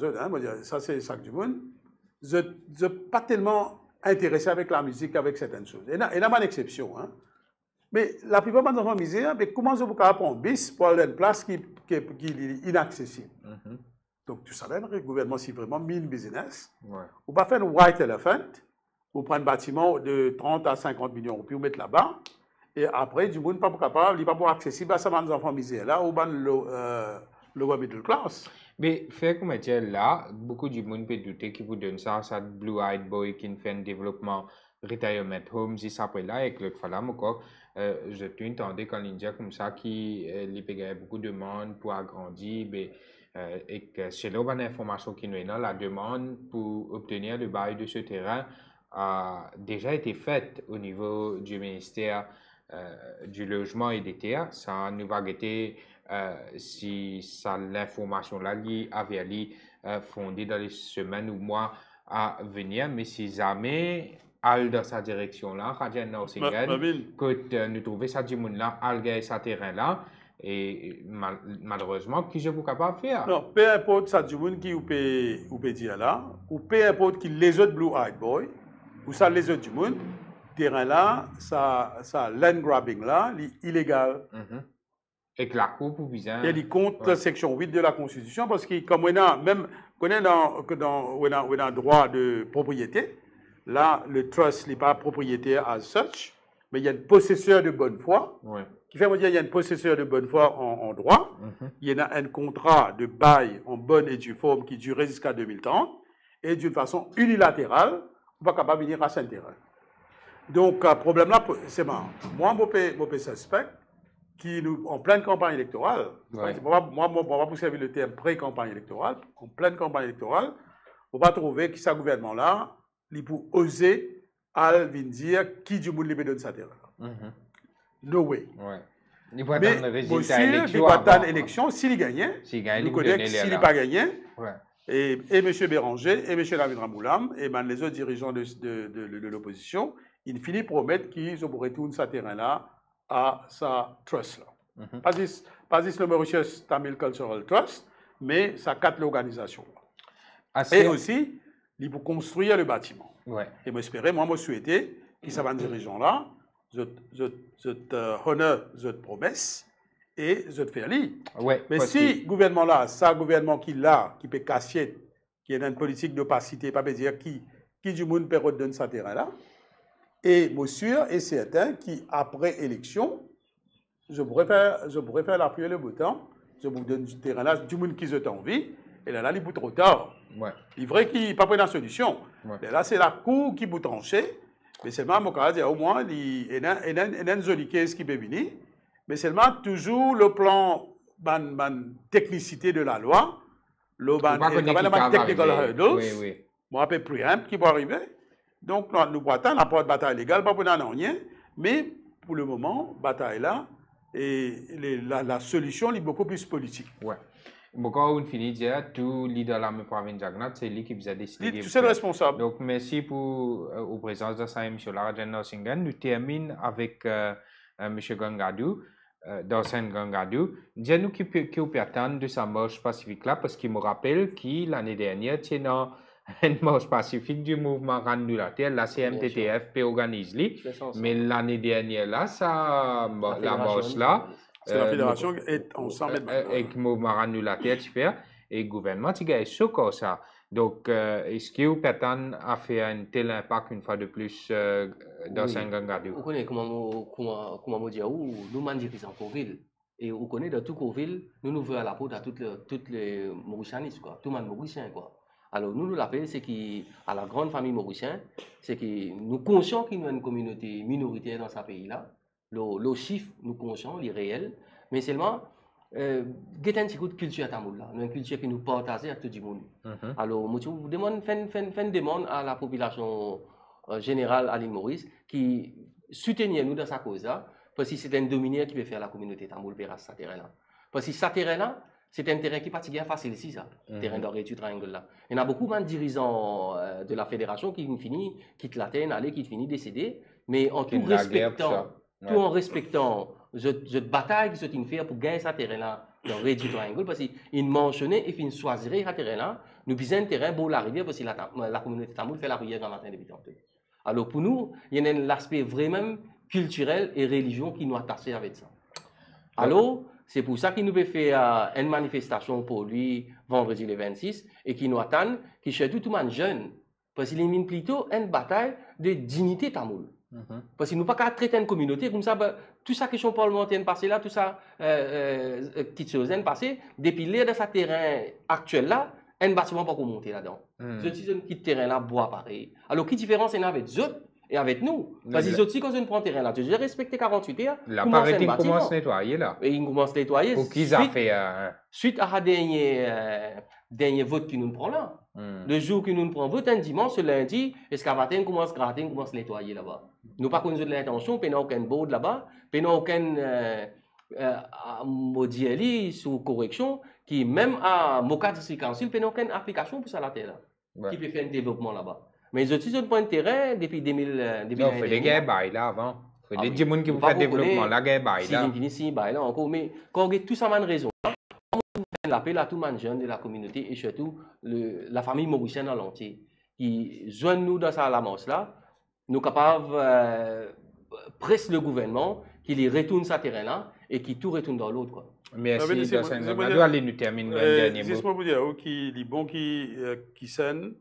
ça, c'est ça que du monde. Je ne suis pas tellement intéressé avec la musique, avec certaines choses. Et là, il y a une exception. Hein. Mais la plupart des enfants misères, mais comment je peux prendre un bis pour aller à une place qui est inaccessible? Donc, tu savais, le gouvernement, si vraiment mis une business, on va faire un white elephant, on prend un bâtiment de 30 à 50 millions, puis on met là-bas, et après, du monde pas capable, il n'est pas accessible à ça, des enfants misères là, ou lower middle class. Mais faire comme dire là, beaucoup de monde peut douter qui vous donne ça, ça Blue Eyed Boy qui fait un développement retirement homes, et ça après là, avec le fallait encore, je t'entendais quand il dit comme ça, qui lui payait beaucoup de monde pour agrandir, mais et que c'est là une information qui nous est là, la demande pour obtenir le bail de ce terrain a déjà été faite au niveau du ministère du logement et des terres. Ça nous va guetter si ça l'information là avait fondée dans les semaines ou mois à venir, mais si jamais aller dans sa direction là, Radia Norsingen, que nous trouver ça du monde là, algae sa terrain là. Et malheureusement, qui je vous capable de faire? Non, peu importe ça du monde qui ou peut dire là, ou peu importe qui les autres Blue Eyed Boy, ou ça les autres du monde, terrain là, ça land grabbing là, illégal. Et que la Cour pour bizarre. Il y a contre la section 8 de la Constitution, parce que comme on a même, on est on a droit de propriété, là, le trust n'est pas propriétaire as such, mais il y a un possesseur de bonne foi. Qui fait dire il y a un possesseur de bonne foi en droit, il y a un contrat de bail en bonne et due forme qui durait jusqu'à 2030, et d'une façon unilatérale, on ne va pas venir à Saint-Terrain. Donc, le problème là, c'est marrant. Moi, je peux suspect qui nous, en pleine campagne électorale, moi, je vais servir le terme pré-campagne électorale, en pleine campagne électorale, on va trouver que ce gouvernement-là, il peut oser dire qui du monde lui donne sa terre. No way. Il va mais dans le résultat monsieur, élection. Il va dans l'élection, s'il gagne, nous connaissons s'il n'a pas gagné, et M. Béranger, et M. David Ramoulam, et les autres dirigeants de l'opposition, ils finissent par promettre qu'ils retournent sa terrain-là à sa trust. Pas juste le Mauritius Tamil Cultural Trust, mais sa 4 l'organisation. Et aussi, il faut construire le bâtiment. Et j'espère, moi, je souhaitais que ça va dirigeants-là, je honore cette promesse et je te fais lire. Mais si le gouvernement-là, c'est un gouvernement qui peut casser, qui a une politique d'opacité, pas dire qui du monde peut redonner sa terrain-là, et je suis sûr et certain qu'après élection, je pourrais faire la prière le bouton, je vous donne du terrain là, du monde qui a envie, et là, il est trop tard. Il est vrai qu'il n'y a pas de solution. Et là, c'est la cour qui peut trancher. Mais seulement, mon cas, au moins, il y a une jolie caisse qui peut venir. Mais seulement, toujours le plan technicité de la loi, le technical hurdles, moi, un peu préamble qui va arriver. Donc, nous battons la bataille légale, pas pour rien. Mais pour le moment, bataille là, et la solution est beaucoup plus politique. Beaucoup on finit de dire tout leader la province Jagnat, c'est lui qui vous a décidé. Tu es le responsable. Donc merci pour la présence de ça, M. Larajan Norsingen. Nous terminons avec M. Gangadou. dans Saint-Gangadou. Dis-nous qui peut attendre de sa marche pacifique là, parce qu'il me rappelle que l'année dernière, tu as une marche pacifique du mouvement Randulatel, la CMTTF peut organiser, mais l'année dernière là, la marche là, c'est la fédération est ensemble avec le mouvement Randulatel, tu fais, et le gouvernement, tu gagnes ce comme ça. Donc, est-ce que vous peut à faire un tel impact une fois de plus dans Saint-Gangadou? Vous connaissez comment dire, nous mandirons en Corville. Et vous connaissez dans tout Corville, nous voulons à la peau à toutes les Mauricianistes, quoi, tout le monde Mauricien, quoi. Alors, nous l'appelons, c'est qu'à la grande famille mauricienne, c'est que nous conscients qu'il y a une communauté minoritaire dans ce pays-là. Le chiffre, nous conscients, il est réel, mais seulement, il y a une culture tamoul là, une culture qui nous partage à tout le monde. Alors, je vous demande, une demande à la population générale à l'île Maurice qui soutenir nous dans sa cause là, parce que c'est un dominaire qui veut faire la communauté tamoul vers ce terrain-là. Parce que ce terrain-là, c'est un terrain qui est pas facile ici, ça, le terrain d'Oré du triangle là. Il y en a beaucoup de dirigeants de la fédération qui quittent l'Athènes, qui finissent décédés, mais en tout respectant, en respectant cette bataille qui se fait pour gagner ce terrain-là dans le du triangle, parce qu'ils mentionnaient et ils choisiraient ce terrain-là, nous besoin un terrain pour la rivière, parce que la communauté tamoul fait la prière dans le matin depuis tantôt. Alors pour nous, il y a l'aspect vraiment culturel et religieux qui nous attache avec ça. Alors, c'est pour ça qu'il nous fait faire une manifestation pour lui vendredi le 26 et qui nous attend, qui cherche tout le monde jeune. Parce qu'il est plutôt une bataille de dignité tamoul. Parce qu'il nous pas qu'à traiter une communauté comme ça, tout ça question parlementaire passé là, tout ça qui se passé, depuis l'air de ce terrain actuel là, un bâtiment pas monter là-dedans. Je dis que ce terrain là bois pareil. Alors, qui différence est avec eux et avec nous? Parce que les autres, quand on prend terrain là, tu as respecté 48 heures. La parité commence à nettoyer là. Et ils commencent à nettoyer. Pour qu'ils aient fait. Suite à dernier vote qui nous prend là. Le jour que nous prenons vote, un dimanche, ce lundi, excavateur commence à gratter, commence à nettoyer là-bas. Nous pas connaissons l'intention, puis nous aucun board là-bas, puis nous aucun modèle sous correction, qui même à Moka District Council, puis nous aucune application pour ça la terre là, qui peut faire un développement là-bas. Mais les autres, ils ont pas un terrain depuis 2000. Non, il faut des gars là avant. Il faut des gens qui vont faire développement là, gars là. Si, là encore. Mais quand on a tout ça, man raison. On appelle à tout le monde jeune de la communauté et surtout la famille mauricienne en l'entier qui joignent nous dans sa lamance là, nous capables presser le gouvernement qui les retourne sa terrain là et qui tout retourne dans l'autre quoi. Merci. On doit aller nous terminer le dernier mot. C'est ce dire qui les bons qui sènent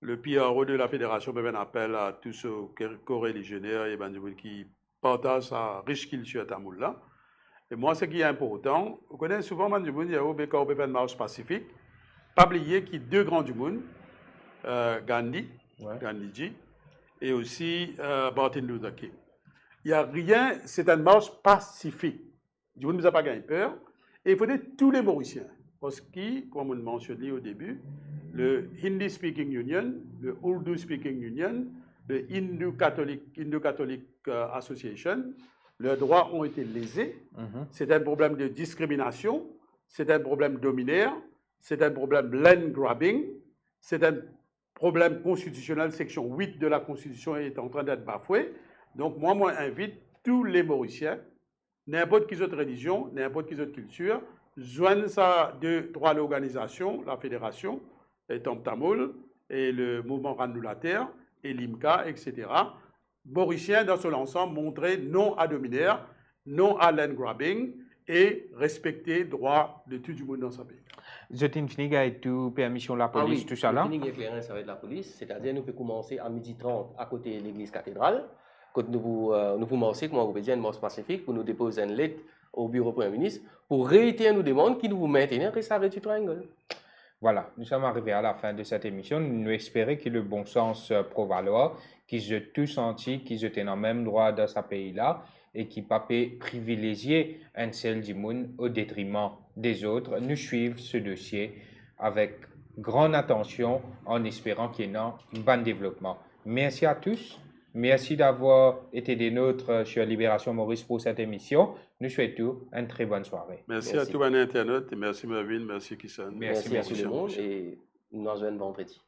le PRO de la fédération fait un appel à tous ceux co-religionnaires et qui partagent sa riche culture tamoul là. Et moi, ce qui est important, vous connaissez souvent, quand on fait une marche pacifique, pas oublier qu'il y a deux grands du monde, Gandhiji, et aussi Martin Luther King. Il n'y a rien, c'est une marche pacifique. Du monde ne nous a pas gagné peur. Et il faut dire tous les Mauriciens. Parce que, comme on mentionné au début, le Hindi Speaking Union, le Urdu Speaking Union, le Hindu Catholic Association, leurs droits ont été lésés. C'est un problème de discrimination, c'est un problème dominaire, c'est un problème land grabbing, c'est un problème constitutionnel, section 8 de la Constitution est en train d'être bafouée. Donc moi, invite tous les Mauriciens, n'importe quelle autre religion, n'importe quelle autre culture, joignent ça de droit à l'organisation, la fédération, et Tom Tamoul, et le mouvement Randulater, et l'IMCA, etc. Mauriciens dans son ensemble montrer non à dominaire, non à land grabbing et respecter les droits de tout le monde dans ce pays. Je t'ai fini avec toute permission de la police, tout ça là? Oui, clairement avec la police, c'est-à-dire nous pouvons commencer à 12h30 à côté de l'église cathédrale. Quand nous pouvons commencer, comme on peut dire, une marche pacifique pour nous déposer une lettre au bureau Premier ministre pour réitérer nos demandes qui nous maintenir et s'arrêter du triangle. Voilà, nous sommes arrivés à la fin de cette émission. Nous espérons que le bon sens prévaloir, qu'ils aient tous senti qu'ils étaient dans le même droit dans ce pays-là et qu'ils ne peuvent pas privilégier un seul du monde au détriment des autres. Nous suivons ce dossier avec grande attention en espérant qu'il y ait un bon développement. Merci à tous. Merci d'avoir été des nôtres sur Libération Maurice pour cette émission. Nous souhaitons une très bonne soirée. Merci à tous les internautes et merci Mervyn, merci Kissan. Merci à tout le monde et nous nous rejoignons vendredi.